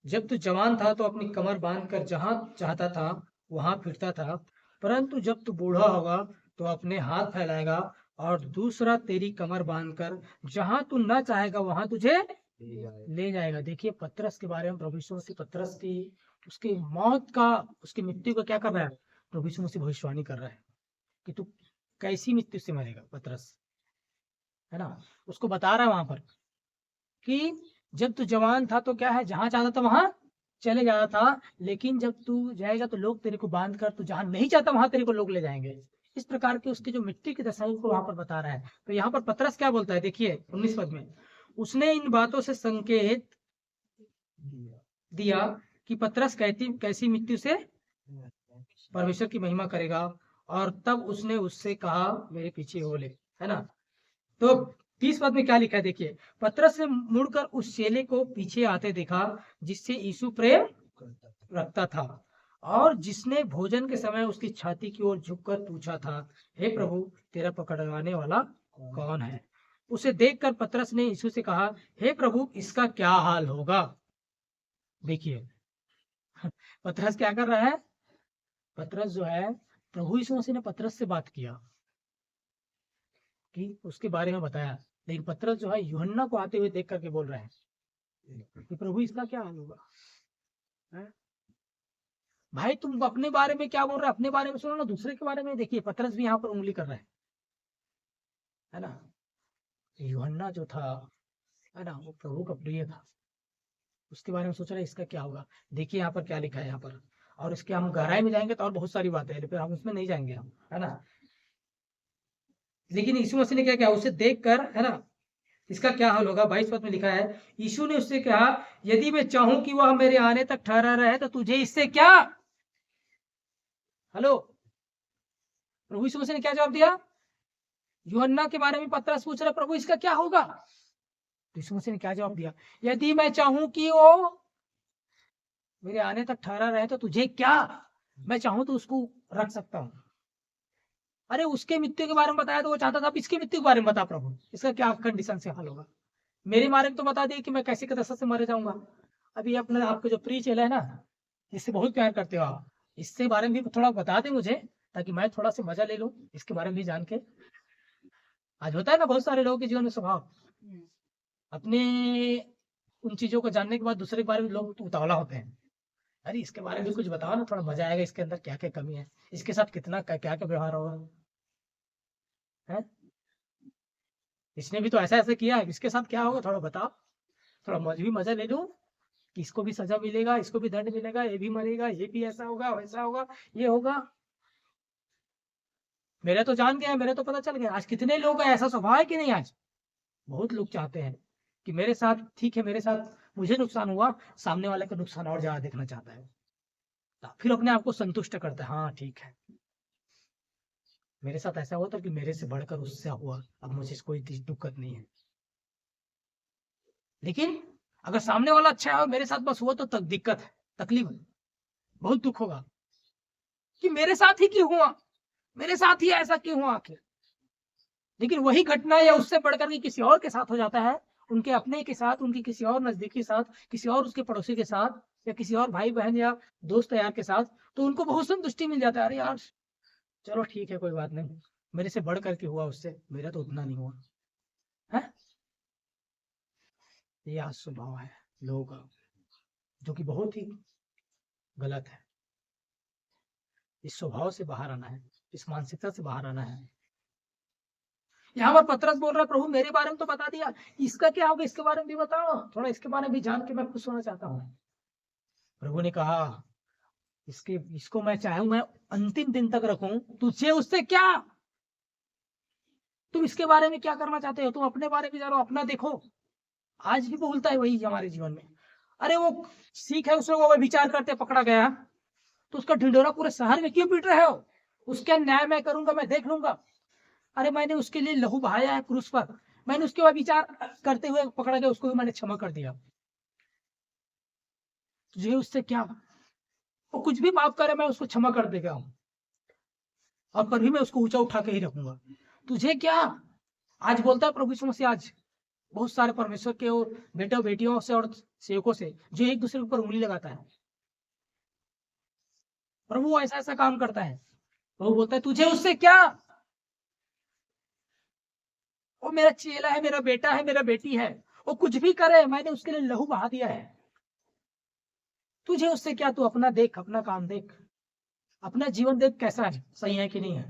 जब तू जवान था तो अपनी कमर बांधकर जहां चाहता था वहां फिरता था, परंतु जब तू बूढ़ा होगा तो अपने हाथ फैलाएगा और दूसरा तेरी कमर बांधकर जहां तू न चाहेगा वहां तुझे ले जाएगा। देखिए पतरस के बारे में प्रभु यीशु मसीह पतरस की उसकी मौत का, उसकी मृत्यु का क्या कर रहा है, प्रभु यीशु मसीह भविष्यवाणी कर रहा है कि तू कैसी मृत्यु से मरेगा पतरस, है ना। उसको बता रहा है वहां पर कि जब तू जवान था तो क्या है, जहां चाहता था वहां चले जाता था, लेकिन जब तू जाएगा तो लोग तेरे को बांध कर, तू जहां नहीं चाहता वहां तेरे को लोग ले जाएंगे। इस प्रकार के उसकी जो मृत्यु की दशा को वहां पर बता रहा है। तो यहाँ पर पतरस क्या बोलता है, देखिए 19 पद में, उसने इन बातों से संकेत दिया कि पतरस कैसी मृत्यु से परमेश्वर की महिमा करेगा, और तब उसने उससे कहा मेरे पीछे हो ले, है ना। तो 30 पद में क्या लिखा है, देखिए, पतरस ने मुड़कर उस चेले को पीछे आते देखा जिससे यीशु प्रेम रखता था, और जिसने भोजन के समय उसकी छाती की ओर झुककर पूछा था, हे प्रभु, तेरा पकड़वाने वाला कौन है। उसे देखकर पतरस ने यीशु से कहा, हे प्रभु, इसका क्या हाल होगा। देखिए पतरस क्या कर रहा है, पतरस जो है, प्रभु यीशु मसीह ने पतरस से बात किया कि उसके बारे में बताया, लेकिन पतरस जो है यूहन्ना को आते हुए देख करके बोल रहे हैं कि प्रभु इसका क्या हाल होगा। है? भाई तुम अपने बारे में क्या बोल रहे हो, अपने बारे में सुनो ना, दूसरे के बारे में। देखिए पतरस भी यहाँ पर उंगली कर रहे हैं, है ना। यूहन्ना जो था, है ना, वो प्रभु का प्रिय था, उसके बारे में सोच रहे हैं इसका क्या होगा। देखिए यहाँ पर क्या लिखा है यहाँ पर, और इसके हम गहराई में जाएंगे तो और बहुत सारी बातें हैं, फिर हम उसमें नहीं जाएंगे हम, है ना। लेकिन यीशु मसीह ने क्या किया, उसे देखकर, है ना, इसका क्या हाल होगा। 22 पद में लिखा है, यीशु ने उससे कहा, यदि मैं चाहूं कि वह मेरे आने तक ठहरा रहे तो तुझे इससे क्या। हेलो, प्रभु यीशु मसीह ने क्या जवाब दिया, यूहन्ना के बारे में पतरस पूछ रहा, प्रभु इसका क्या होगा। तो यीशु मसीह ने क्या जवाब दिया, यदि मैं चाहूं कि वो मेरे आने तक ठहरा रहे तो तुझे क्या, मैं चाहूं तो उसको रख सकता हूं। अरे उसके मृत्यु के बारे में बताया तो वो चाहता था, अब इसकी मृत्यु के बारे में बता प्रभु, इसका क्या कंडीशन से हाल होगा। मेरे बारे में तो बता दिए कि मैं कैसे के दशा से मर जाऊंगा। अभी अपने आपके जो प्री चेला है ना, जिससे बहुत प्यार करते हो आप, इससे बारे में भी थोड़ा बता दे मुझे, ताकि मैं थोड़ा सा मजा ले लूं इसके बारे में भी जान के। आज होता है ना बहुत सारे लोगों के जीवन में स्वभाव, अपने उन चीजों को जानने के बाद दूसरे के बारे में लोग उतावला होते हैं, अरे इसके बारे में भी कुछ बताओ ना, थोड़ा मजा आएगा, इसके अंदर क्या क्या कमी है, इसके साथ कितना क्या क्या व्यवहार होगा, है, इसने भी तो ऐसा ऐसा किया है, इसके साथ क्या होगा, थोड़ा बताओ, थोड़ा भी मजा ले लूं कि इसको भी सजा मिलेगा, इसको भी दंड मिलेगा, ये भी मरेगा, ये भी ऐसा होगा, वैसा होगा, ये होगा। मेरे तो जान गया, मेरे तो पता चल गया। आज कितने लोग का ऐसा स्वभाव है कि नहीं, आज बहुत लोग चाहते हैं कि मेरे साथ ठीक है, मेरे साथ मुझे नुकसान हुआ, सामने वाले का नुकसान और ज्यादा देखना चाहता है, फिर अपने आप को संतुष्ट करता है, हाँ ठीक है मेरे साथ ऐसा हुआ था कि मेरे से बढ़कर उससे हुआ, अब मुझे कोई दिक्कत नहीं है। लेकिन अगर सामने वाला अच्छा है, मेरे साथ बस हुआ तो दिक्कत है, तकलीफ है, बहुत दुख होगा कि मेरे साथ ही क्यों हुआ, मेरे साथ ही ऐसा क्यों हुआ आखिर। लेकिन वही घटना या उससे बढ़कर के किसी और के साथ हो जाता है, उनके अपने के साथ, उनकी किसी और नजदीकी साथ, किसी और उसके पड़ोसी के साथ, या किसी और भाई बहन या दोस्त यार के साथ, तो उनको बहुत संतुष्टि मिल जाता है, अरे यार चलो ठीक है, कोई बात नहीं, मेरे से बढ़ करके हुआ उससे, मेरा तो उतना नहीं हुआ है। ये आज स्वभाव है लोगों का, जो कि बहुत ही गलत है। इस स्वभाव से बाहर आना है, इस मानसिकता से बाहर आना है। यहाँ पर पतरस बोल रहा है, प्रभु मेरे बारे में तो बता दिया, इसका क्या होगा, इसके बारे में भी बताओ, थोड़ा इसके बारे में भी जान के मैं खुश होना चाहता हूँ। प्रभु ने कहा, इसको मैं चाहूं मैं अंतिम दिन तक रखूं, तुझे उससे क्या, तुम इसके बारे में क्या करना चाहते हो, तुम अपने बारे में जानो, अपना देखो। आज भी बोलता है वही हमारे जीवन में। अरे वो सीख है उसमें, वो विचार करते पकड़ा गया, तो उसका ढिंढोरा पूरे शहर में क्यों पीट रहे हो, उसका न्याय मैं करूंगा, मैं देख लूंगा। अरे मैंने उसके लिए लहू बहाया है क्रूस पर, मैंने उसके बाद विचार करते हुए पकड़ा गया, उसको भी मैंने क्षमा कर दिया। तुझे उससे क्या, वो कुछ भी माफ करे मैं उसको क्षमा कर देगा हूं, और पर भी मैं उसको ऊंचा उठा के ही रखूंगा। तुझे क्या। आज बोलता है प्रभु यीशु मसीह, आज बहुत सारे परमेश्वर के और बेटे और बेटियों से और सेवकों से जो एक दूसरे के ऊपर उंगली लगाता है, प्रभु ऐसा ऐसा काम करता है, प्रभु बोलता है तुझे उससे क्या, वो मेरा चेला है, मेरा बेटा है, मेरा बेटी है, वो कुछ भी करे मैंने उसके लिए लहू बहा दिया है। तुझे उससे क्या, तू अपना देख, अपना काम देख, अपना जीवन देख कैसा है, सही है कि नहीं है।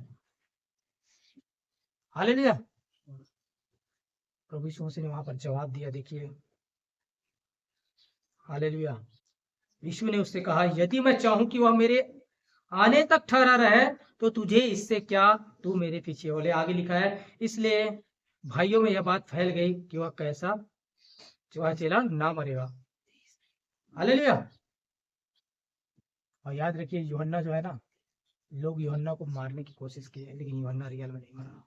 हालेलुया। प्रभु यीशु मसीह ने वहां पर जवाब दिया, देखिए, हालेलुया। यीशु ने उससे कहा, यदि मैं चाहूं कि वह मेरे आने तक ठहरा रहे तो तुझे इससे क्या, तू मेरे पीछे हो ले। आगे लिखा है, इसलिए भाइयों में यह बात फैल गई कि वह कैसा, वह चेला ना मरेगा। हालेलुया। और याद रखिए, यूहन्ना जो है ना, लोग यूहन्ना को मारने की कोशिश की, लेकिन यूहन्ना रियल में नहीं मरा।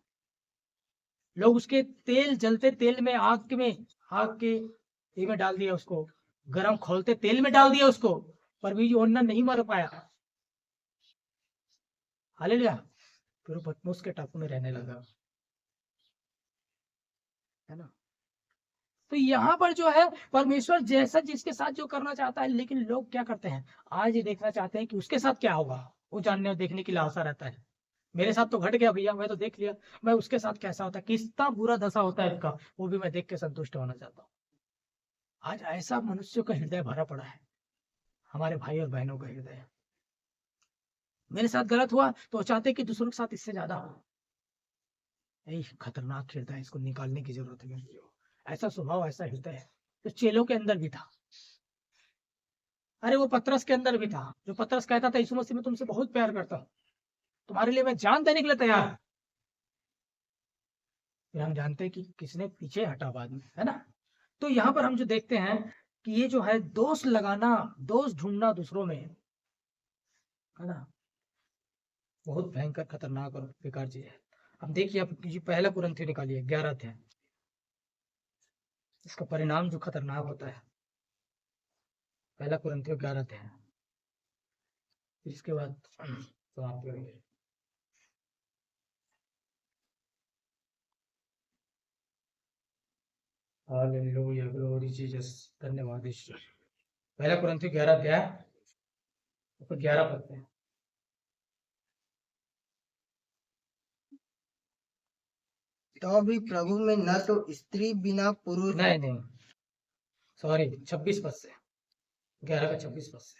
लोग उसके तेल, जलते तेल में, आग के ये में डाल दिया उसको, गरम खोलते तेल में डाल दिया उसको, पर भी यूहन्ना नहीं मर पाया। हालेलुया। फिर वो पतमोस के टापू में रहने लगा, है ना। तो यहाँ पर जो है, परमेश्वर जैसा जिसके साथ जो करना चाहता है, लेकिन लोग क्या करते हैं, आज ये देखना चाहते हैं कि उसके साथ क्या होगा, वो जानने और देखने की लालसा रहता है। मेरे साथ तो घट गया भैया, मैं तो देख लिया, मैं उसके साथ कैसा होता है, कितना बुरा दशा होता है इसका, वो भी मैं देख के संतुष्ट होना चाहता हूँ। आज ऐसा मनुष्य का हृदय भरा पड़ा है, हमारे भाई और बहनों का हृदय। मेरे साथ गलत हुआ तो चाहते कि दूसरों के साथ इससे ज्यादा हो। यही खतरनाक हृदय है, इसको निकालने की जरूरत है। ऐसा स्वभाव, ऐसा हृदय है तो चेलों के अंदर भी था। अरे वो पतरस के अंदर भी था, जो पतरस कहता था, यीशु मसीह मैं तुमसे बहुत प्यार करता हूँ, तुम्हारे लिए मैं जान देने के लिए तैयार हूं। फिर हम जानते हैं कि किसने पीछे हटा बाद में, है ना। तो यहाँ पर हम जो देखते हैं कि ये जो है दोष लगाना, दोष ढूंढना दूसरों में, है ना, बहुत भयंकर, खतरनाक और बेकार चीज है। अब देखिए, आप पहला कुरिन्थियों निकालिए 11 अध्याय, इसका परिणाम जो खतरनाक होता है। पहला कुरिन्थियों 11 अध्याय, इसके बाद समाप्त करेंगे। हालेलुया, ग्लोरी जीसस, धन्यवाद ईश्वर। पहला कुरिन्थियों 11 अध्याय, 11 पद है। तो भी प्रभु में न तो स्त्री बिना पुरुष, नहीं नहीं, सॉरी, 26 पद से, 11 का 26 पद से।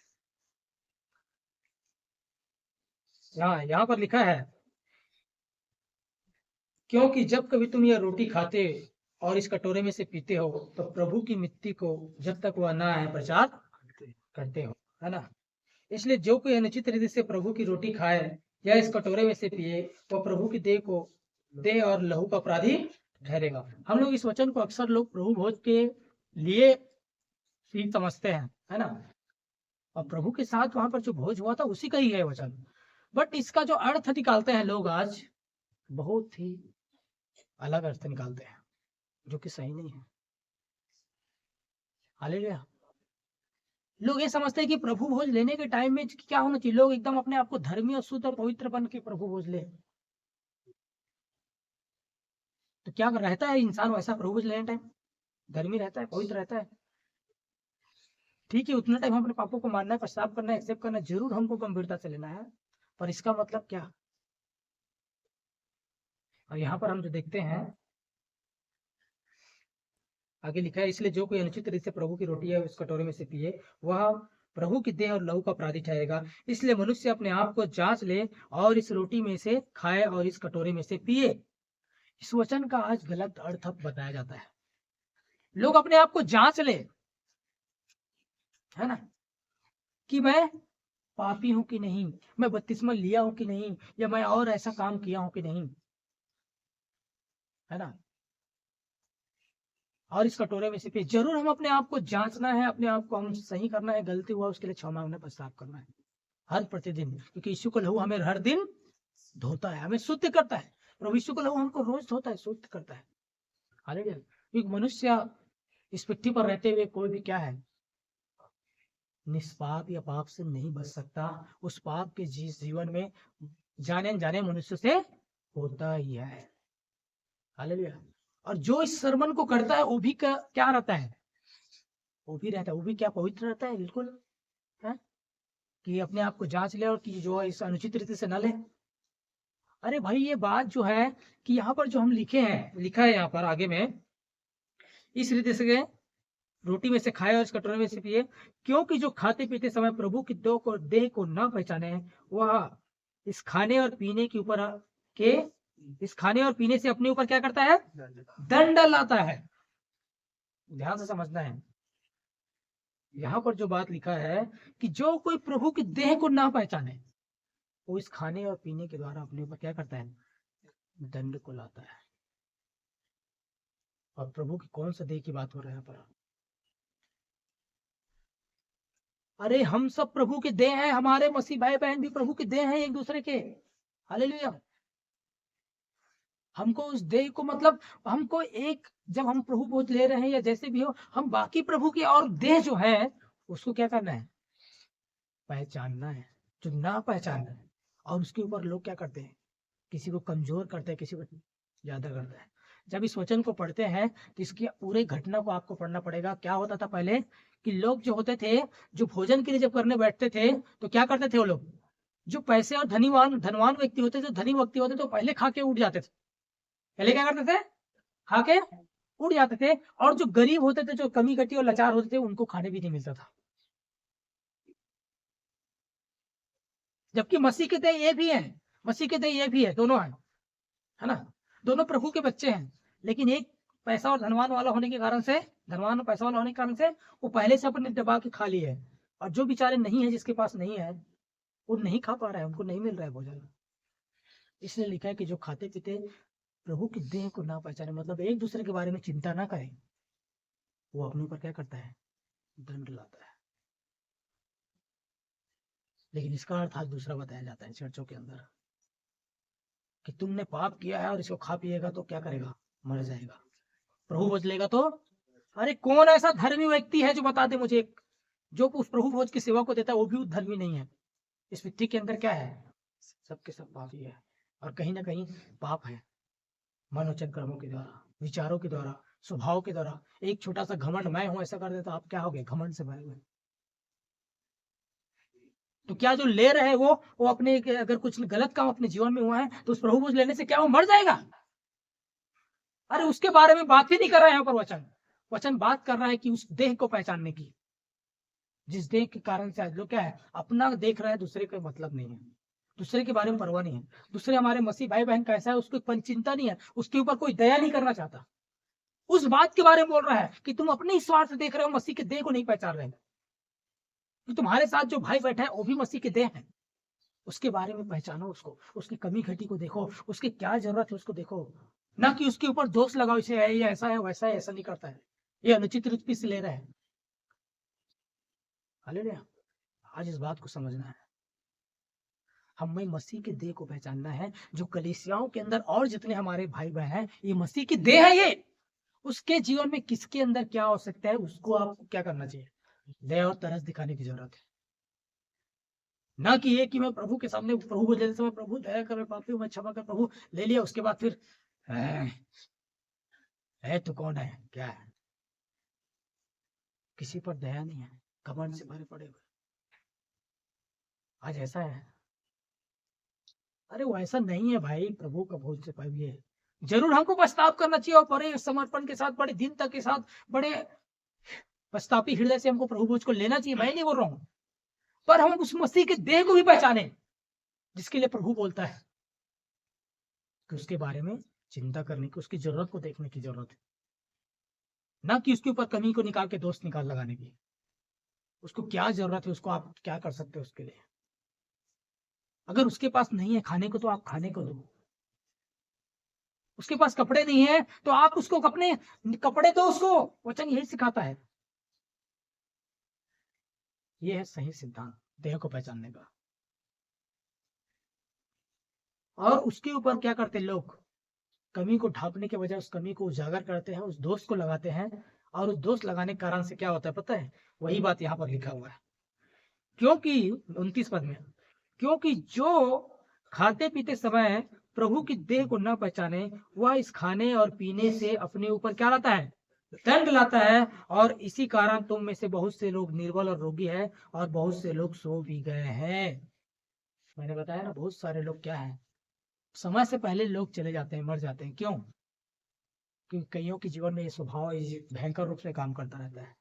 यहाँ पर लिखा है, क्योंकि जब कभी तुम यह रोटी खाते और इस कटोरे में से पीते हो तो प्रभु की मृत्यु को जब तक वह ना आए प्रचार करते हो, है ना। इसलिए जो कोई अनुचित रीति से प्रभु की रोटी खाए या इस कटोरे में से पिए, वह प्रभु की देह और लहू का अपराधी ठहरेगा। हम लोग इस वचन को अक्सर लोग प्रभु भोज के लिए ही समझते हैं, है ना, और प्रभु के साथ वहां पर जो भोज हुआ था उसी का ही है वचन। बट इसका जो अर्थ निकालते हैं लोग आज, बहुत ही अलग अर्थ निकालते हैं, जो कि सही नहीं है। हालेलुया। लोग ये समझते हैं कि प्रभु भोज लेने के टाइम में क्या होना चाहिए, लोग एकदम अपने आप को धर्मी और शुद्ध और पवित्र बन के प्रभु भोज ले। तो क्या रहता है इंसान वैसा प्रभु भोज लेने टाइम, धर्मी रहता है, पवित्र रहता है। ठीक है, उतना टाइम हम अपने पापों को मानना है, पश्चाताप करना है, एक्सेप्ट करना, जरूर हमको गंभीरता से लेना है, पर इसका मतलब क्या, और यहाँ पर हम जो देखते हैं आगे लिखा है, इसलिए जो कोई अनुचित रीति से प्रभु की रोटी है उस कटोरे में से पिए वह प्रभु की देह और लहू का अपराधी ठहरेगा। इसलिए मनुष्य अपने आप को जांच ले और इस रोटी में से खाए और इस कटोरे में से पिए। इस वचन का आज गलत अर्थ बताया जाता है। लोग अपने आप को जांच ले, है ना, कि मैं पापी हूं कि नहीं, मैं बपतिस्मा लिया हूं कि नहीं, या मैं और ऐसा काम किया हूं कि नहीं, है ना, और इस कटोरे में से पिए। जरूर हम अपने आप को जांचना है, अपने आप को हम सही करना है, गलती हुआ उसके लिए क्षमा मांगना, पश्चाताप करना है हर प्रतिदिन, क्योंकि यीशु का लहू हमें हर दिन धोता है, हमें शुद्ध करता है। प्रभु यीशु का लहू हमको रोज धोता है, शुद्ध करता है। हालेलुया। क्योंकि मनुष्य इस पृथ्वी पर रहते हुए कोई भी क्या है, निष्पाप या पाप से नहीं बच सकता। उस पाप के जीवन में जाने अनजाने मनुष्य से होता ही है। हालेलुया। और जो इस सरमन को करता है वो भी क्या रहता है, वो भी रहता है, वो भी क्या पवित्र रहता है, बिल्कुल है कि अपने आप को जांच ले और कि जो इस अनुचित रीति से न ले। अरे भाई ये बात जो है कि यहाँ पर जो हम लिखा है यहाँ पर आगे में, इस रीति से रोटी में से खाए और इस कटोरे में से पिए, क्योंकि जो खाते पीते समय प्रभु की देह को न पहचाने वह इस खाने और पीने के ऊपर इस खाने और पीने से अपने ऊपर क्या करता है, दंड लाता है। ध्यान से समझना है। यहाँ पर जो बात लिखा है कि जो कोई प्रभु की देह को ना पहचाने वो इस खाने और पीने के द्वारा अपने ऊपर क्या करता है, दंड को लाता है। और प्रभु की कौन सा देह की बात हो रहा है यहाँ पर? अरे हम सब प्रभु के देह हैं, हमारे मसीह भाई बहन भी प्रभु के देह हैं एक दूसरे के। हालेलुया। हमको उस देह को मतलब हमको एक, जब हम प्रभु भोज ले रहे हैं या जैसे भी हो, हम बाकी प्रभु की और देह जो है उसको क्या करना है, पहचानना है। जो ना पहचानना है और उसके ऊपर लोग क्या करते हैं, किसी को कमजोर करते हैं, किसी को ज्यादा करते हैं। जब इस वचन को पढ़ते हैं तो इसकी पूरे घटना को आपको पढ़ना पड़ेगा। क्या होता था पहले कि लोग जो होते थे, जो भोजन के लिए जब करने बैठते थे तो क्या करते थे वो लोग, जो पैसे और धनवान व्यक्ति होते थे, धनी व्यक्ति होते तो पहले खा के उठ जाते थे। पहले क्या करते थे, खा के उड़ जाते थे। और जो गरीब होते थे, जो कमी घटी और लाचार होते थे, उनको खाने भी नहीं मिलता था। जबकि मसीह के देह ये भी है, मसीह के देह ये भी है, दोनों है ना, दोनों प्रभु के बच्चे हैं। लेकिन एक पैसा और धनवान वाला होने के कारण से, धनवान और पैसा वाला होने के कारण से वो पहले से अपने दबा के खा लिए है। और जो बेचारे नहीं है, जिसके पास नहीं है, वो नहीं खा पा रहा है, उनको नहीं मिल रहा है भोजन। इसलिए लिखा है कि जो खाते पीते प्रभु की देह को ना पहचाने, मतलब एक दूसरे के बारे में चिंता ना करे, वो अपने ऊपर क्या करता है, दंड लाता है। लेकिन इसका अर्थ आज दूसरा बताया जाता है चर्चों के अंदर कि तुमने पाप किया है और इसको खा पिएगा तो क्या करेगा, मर जाएगा। प्रभु भोज लेगा तो, अरे कौन ऐसा धर्मी व्यक्ति है जो बता दे मुझे, जो उस प्रभु भोज की सेवा को देता है वो भी धर्मी नहीं है। इस पृथ्वी के अंदर क्या है, सबके सब पापी है। और कहीं ना कहीं पाप है, मनोचन कर्मों के द्वारा, विचारों के द्वारा, स्वभाव के द्वारा। एक छोटा सा घमंड, मैं हूं ऐसा कर दे तो आप क्या हो गए, घमंड से भरे हुए। तो क्या जो ले रहे हैं वो अपने, अगर कुछ गलत काम अपने जीवन में हुआ है तो उस प्रभु भोज लेने से क्या वो मर जाएगा? अरे उसके बारे में बात ही नहीं कर रहा है यहाँ पर वचन बात कर रहा है कि उस देह को पहचानने की, जिस देह के कारण से आज लोग क्या है, अपना देख रहे हैं, दूसरे का मतलब नहीं है, दूसरे के बारे में परवाह नहीं है। दूसरे हमारे मसीह भाई बहन कैसा है उसको चिंता नहीं है, उसके ऊपर कोई दया नहीं करना चाहता। उस बात के बारे में बोल रहा है कि तुम अपने ही स्वार्थ से देख रहे हो, मसीह के देह को नहीं पहचान रहे। तो तुम्हारे साथ जो भाई बैठा है वो भी मसीह के देह है, उसके बारे में पहचानो, उसको, उसकी कमी घटी को देखो, उसकी क्या जरूरत है उसको देखो, ना कि उसके ऊपर दोष लगाओ, इसे है, ये ऐसा है, वैसा है। ऐसा नहीं करता है, ये अनुचित रूप से ले रहा है। हालेलुया। आज इस बात को समझना है, हमें मसीह के देह को पहचानना है। जो कलीसियाओं के अंदर और जितने हमारे भाई बहन हैं, ये मसीह की देह है। ये उसके जीवन में किसके अंदर क्या हो सकता है, उसको आपको क्या करना चाहिए, दया और तरस दिखाने की जरूरत है। ना कि ये कि मैं प्रभु के सामने, प्रभु को लेते समय प्रभु दया कर, मैं पापी हूं, मैं क्षमा कर, प्रभु ले लिया, उसके बाद फिर है तो कौन है, क्या है, किसी पर दया नहीं है, घमंड से भरे पड़े हुए। आज ऐसा है। अरे वो ऐसा नहीं है भाई, प्रभु का भोज से पाइए, जरूर हमको पछताव करना चाहिए और बड़े समर्पण के साथ, बड़े दीनता के साथ, बड़े पछतापी हृदय से हमको प्रभु भोज को लेना चाहिए, मैं नहीं बोल रहा हूँ। पर हम उस मसीह के देह को भी पहचाने जिसके लिए प्रभु बोलता है कि उसके बारे में चिंता करने की, उसकी जरूरत को देखने की जरूरत है, ना कि उसके ऊपर कमी को निकाल के दोस्त निकाल लगाने की। उसको क्या जरूरत है, उसको आप क्या कर सकते हो उसके लिए। अगर उसके पास नहीं है खाने को तो आप खाने को दो, उसके पास कपड़े नहीं है तो आप उसको अपने कपड़े दो उसको। वचन यही सिखाता है। ये है सही सिद्धांत देह को पहचानने का। और उसके ऊपर क्या करते हैं लोग, कमी को ढांपने के बजाय उस कमी को उजागर करते हैं, उस दोष को लगाते हैं। और उस दोष लगाने के कारण से क्या होता है पता है? वही बात यहाँ पर लिखा हुआ है, क्योंकि 29 पद में, क्योंकि जो खाते पीते समय प्रभु की देह को न पहचाने वह इस खाने और पीने से अपने ऊपर क्या लाता है? दंड लाता है। और इसी कारण तुम में से बहुत से लोग निर्बल और रोगी हैं और बहुत से लोग सो भी गए हैं। मैंने बताया ना, बहुत सारे लोग क्या है, समय से पहले लोग चले जाते हैं, मर जाते हैं। क्यों? क्योंकि कईयों के जीवन में ये स्वभाव भयंकर रूप से काम करता रहता है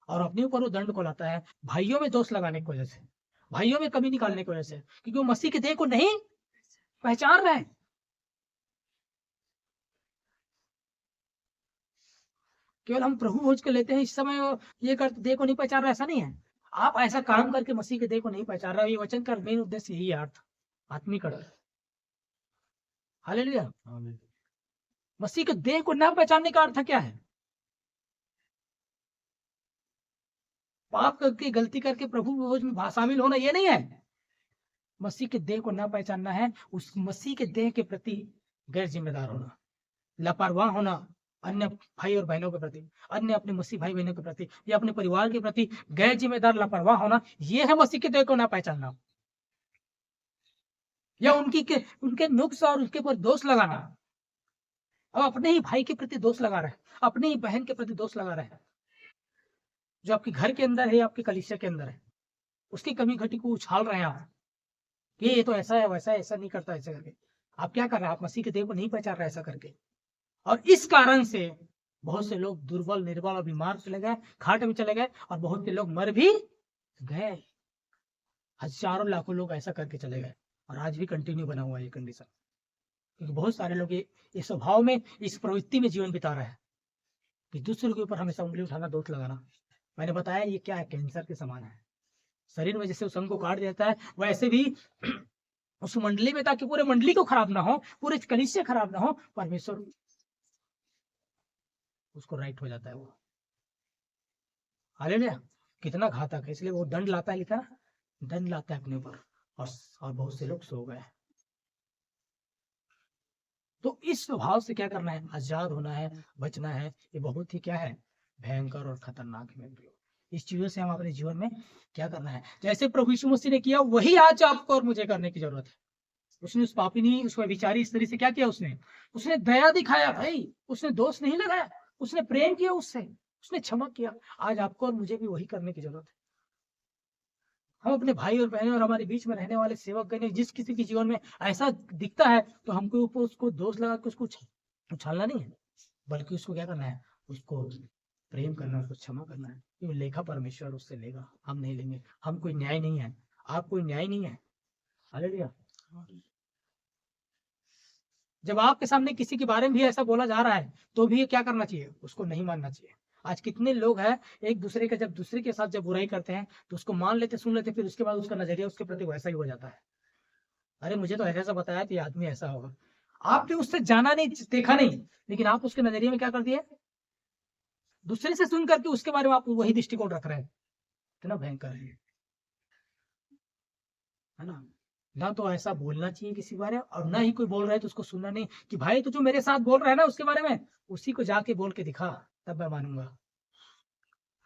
और अपने ऊपर वो दंड को लाता है, भाइयों में दोष लगाने की वजह से, भाइयों में कमी निकालने की वजह से, क्योंकि वो मसीह के देह को नहीं पहचान रहे हैं। केवल हम प्रभु भोज के लेते हैं इस समय ये करते देह को नहीं पहचान रहे, ऐसा नहीं है। आप ऐसा काम करके मसीह के देह को नहीं पहचान रहे हो। ये वचन का मेन उद्देश्य यही है, अर्थ आत्मिक अर्थ। हालेलुया। मसीह के देह को न पहचानने का अर्थ क्या है? पाप करके, गलती करके प्रभु भोज में शामिल होना ये नहीं है। मसीह के देह को न पहचानना है उस मसीह के देह के प्रति गैर जिम्मेदार होना, लापरवाह होना, अन्य भाई और बहनों के प्रति, अन्य अपने मसीह भाई बहनों के प्रति या अपने परिवार के प्रति गैर जिम्मेदार लापरवाह होना, यह है मसीह के देह को न पहचानना। या उनके नुक्स और उसके ऊपर दोष लगाना। अब अपने ही भाई के प्रति दोष लगा रहे हैं, अपने ही बहन के प्रति दोष लगा रहे हैं, जो आपके घर के अंदर है, आपके कलीसिया के अंदर है, उसकी कमी घटी को उछाल रहे हैं आप कि ये तो ऐसा है, वैसा है, ऐसा नहीं करता, ऐसा करके। आप क्या कर रहे हैं? आप मसीह के देह को नहीं पहचान रहे ऐसा करके। और इस कारण से बहुत से लोग दुर्बल, निर्बल और बीमार चले गए, खाट में चले गए, और बहुत से लोग मर भी गए। हजारों लाखों लोग ऐसा करके चले गए और आज भी कंटिन्यू बना हुआ है ये कंडीशन, क्योंकि बहुत सारे लोग ये स्वभाव में, इस प्रवृत्ति में जीवन बिता रहे हैं कि दूसरों के ऊपर हमेशा उंगली उठाना, दोष लगाना। मैंने बताया ये क्या है, कैंसर के समान है। शरीर में जैसे उस अंग को काट देता है, वैसे भी उस मंडली में, ताकि पूरे मंडली को खराब ना हो, पूरे कलीसिया खराब ना हो, परमेश्वर उसको राइट हो जाता है वो। हालेलुया। कितना घातक है, इसलिए वो दंड लाता है, लिखा ना, दंड लाता है अपने ऊपर। और बहुत से लोग सो गए। तो इस स्वभाव से क्या करना है? आजाद होना है, बचना है। ये बहुत ही क्या है, भयंकर और खतरनाक है। इस चीजों से हम अपने जीवन में क्या करना है, जैसे प्रभु यीशु मसीह ने किया वही आज आपको और मुझे करने की जरूरत है। उसने उस पापिनी, उस व्यभिचारी स्त्री से क्या किया? उसने दया दिखाया भाई, उसने दोष नहीं लगाया, उसने प्रेम किया उससे, उसने क्षमा किया। आज आपको और मुझे भी वही करने की जरूरत है। हम अपने भाई और बहनों और हमारे बीच में रहने वाले सेवक गण, जिस किसी के जीवन में ऐसा दिखता है तो हमको ऊपर उसको दोष लगा के उसको उछालना नहीं है, बल्कि उसको क्या करना है? उसको प्रेम करना, उसको क्षमा करना है। क्योंकि लेखा परमेश्वर उससे लेगा, हम नहीं लेंगे। हम कोई न्याय नहीं है, आप कोई न्याय नहीं है। हालेलुया। जब आपके सामने किसी के बारे में भी ऐसा बोला जा रहा है तो भी क्या करना चाहिए? उसको नहीं मानना चाहिए। आज कितने लोग हैं एक दूसरे के, जब दूसरे के साथ जब बुराई करते हैं तो उसको मान लेते, सुन लेते, फिर उसके बाद उसका नजरिया उसके प्रति वैसा ही हो जाता है। अरे मुझे तो ऐसा बताया तो ये आदमी ऐसा होगा। आपने उससे जाना नहीं, देखा नहीं, लेकिन आप उसके नजरिए में क्या कर दिए? दूसरे से सुन करके उसके बारे में आप वही दृष्टिकोण रख रहे हैं। इतना भयंकर है ना। ना तो ऐसा बोलना चाहिए किसी बारे में, और ना ही कोई बोल रहा है तो उसको सुनना नहीं कि भाई तो जो मेरे साथ बोल रहा है ना उसके बारे में, उसी को जाके बोल के दिखा, तब मैं मानूंगा।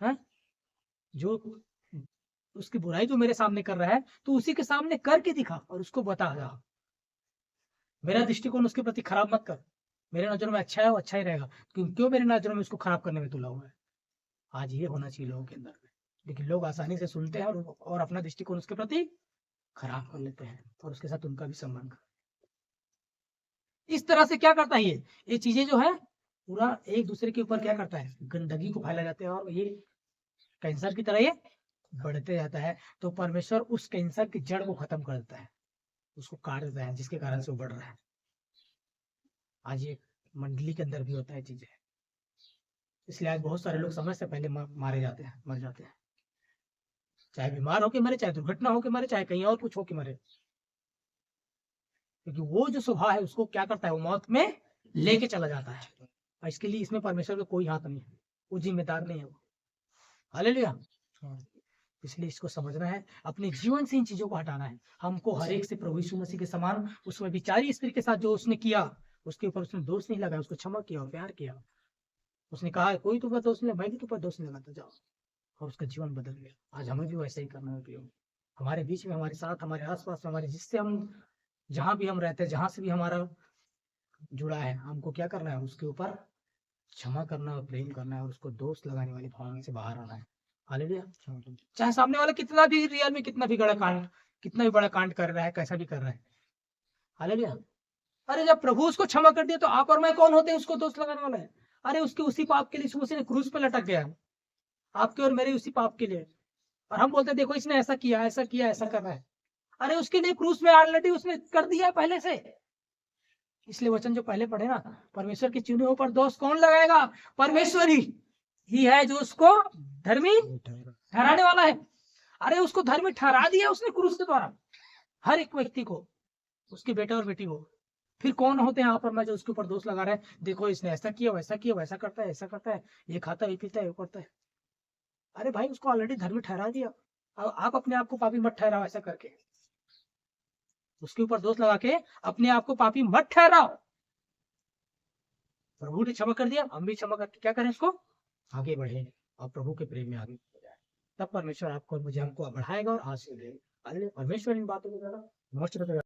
है जो उसकी बुराई जो मेरे सामने कर रहा है तो उसी के सामने करके दिखा और उसको बता जा। मेरा दृष्टिकोण उसके प्रति खराब मत कर। मेरे नजरों में अच्छा है, वो अच्छा ही रहेगा। क्यों मेरे नजरों में उसको खराब करने में तुला हुआ है? आज ये होना चाहिए लोगों के अंदर में। लेकिन लोग आसानी से सुनते हैं और अपना दृष्टिकोण उसके प्रति खराब कर लेते हैं और उसके साथ उनका भी संबंध। इस तरह से क्या करता है ये चीजें जो है पूरा एक दूसरे के ऊपर क्या करता है, गंदगी को फैला जाते हैं और ये कैंसर की तरह ये बढ़ते जाता है। तो परमेश्वर उस कैंसर की जड़ को खत्म कर देता है, उसको काट देता है, जिसके कारण से वो बढ़ रहा है। आज ये मंडली के अंदर भी होता है चीजें, इसलिए आज बहुत सारे लोग समय से पहले मारे जाते हैं, मर जाते हैं, चाहे बीमार होके मरे, चाहे दुर्घटना होके मरे, चाहे कहीं और कुछ होके मरे, क्योंकि वो जो स्वभाव है उसको क्या करता है, वो मौत में लेके चला जाता है। और इसके लिए इसमें परमेश्वर का कोई हाथ नहीं है, वो जिम्मेदार नहीं है वो। हालेलुया। इसलिए इसको समझना है, अपने जीवन से इन चीजों को हटाना है। हमको हर एक से प्रभु यीशु मसीह के समान उसमें विचारी स्त्री के साथ जो उसने किया, उसके ऊपर उसने दोष नहीं लगाया, उसको क्षमा किया और प्यार किया। उसने कहा कोई तुम पर दोष नहीं, मैं भी तुम पर दोष नहीं लगाता, जाओ, और उसका जीवन बदल गया। आज हमें भी वैसा ही करना है प्रयोग, हमारे बीच में, हमारे साथ, हमारे आसपास, हमारे जिससे हम जहां भी हम रहते हैं, जहां से भी हमारा जुड़ा है, हमको क्या करना है, उसके ऊपर क्षमा करना और प्रेम करना है और उसको दोष लगाने वाली भावना से बाहर आना है। हालेलुया। चाहे सामने वाला कितना भी रियल में कितना भी बड़ा कांड कर रहा है, कैसा भी कर रहा है। हालेलुया। अरे जब प्रभु उसको क्षमा कर दिया तो आप और मैं कौन होते हैं उसको दोष लगाने वाला है? अरे उसके उसी पाप के लिए यीशु मसीह ने क्रूस पे लटक गया, आपके और मेरे उसी पाप के लिए। और हम बोलते हैं देखो इसने ऐसा किया, ऐसा किया, ऐसा कर रहा है। अरे उसके लिए क्रूस में ऑलरेडी उसने कर दिया है पहले से। इसलिए वचन जो पहले पढ़े ना, परमेश्वर के चुने पर दोष कौन लगाएगा? परमेश्वर ही है जो उसको धर्मी ठहराने वाला है। अरे उसको धर्मी ठहरा दिया उसने क्रूस के द्वारा, हर एक व्यक्ति को, उसके बेटा और बेटी को। फिर कौन होते हैं आप और मैं जो उसके ऊपर दोष लगा रहे हैं, देखो इसने ऐसा किया, वैसा किया, वैसा करता है, ऐसा करता है, ये खाता है, ये पीता है, ये करता है। अरे भाई उसको ऑलरेडी धर्मी ठहरा दिया, अब आप अपने आप को पापी मत ठहराओ ऐसा करके, उसके ऊपर दोष लगा के अपने आप को पापी मत ठहराओ। प्रभु ने क्षमा कर दिया, हम भी क्षमा करके क्या करें, इसको आगे बढ़े और प्रभु के प्रेम में आगे बढ़े, तब परमेश्वर आपको और मुझे हमको बढ़ाएगा और आशीष देगा। परमेश्वर इन बातों को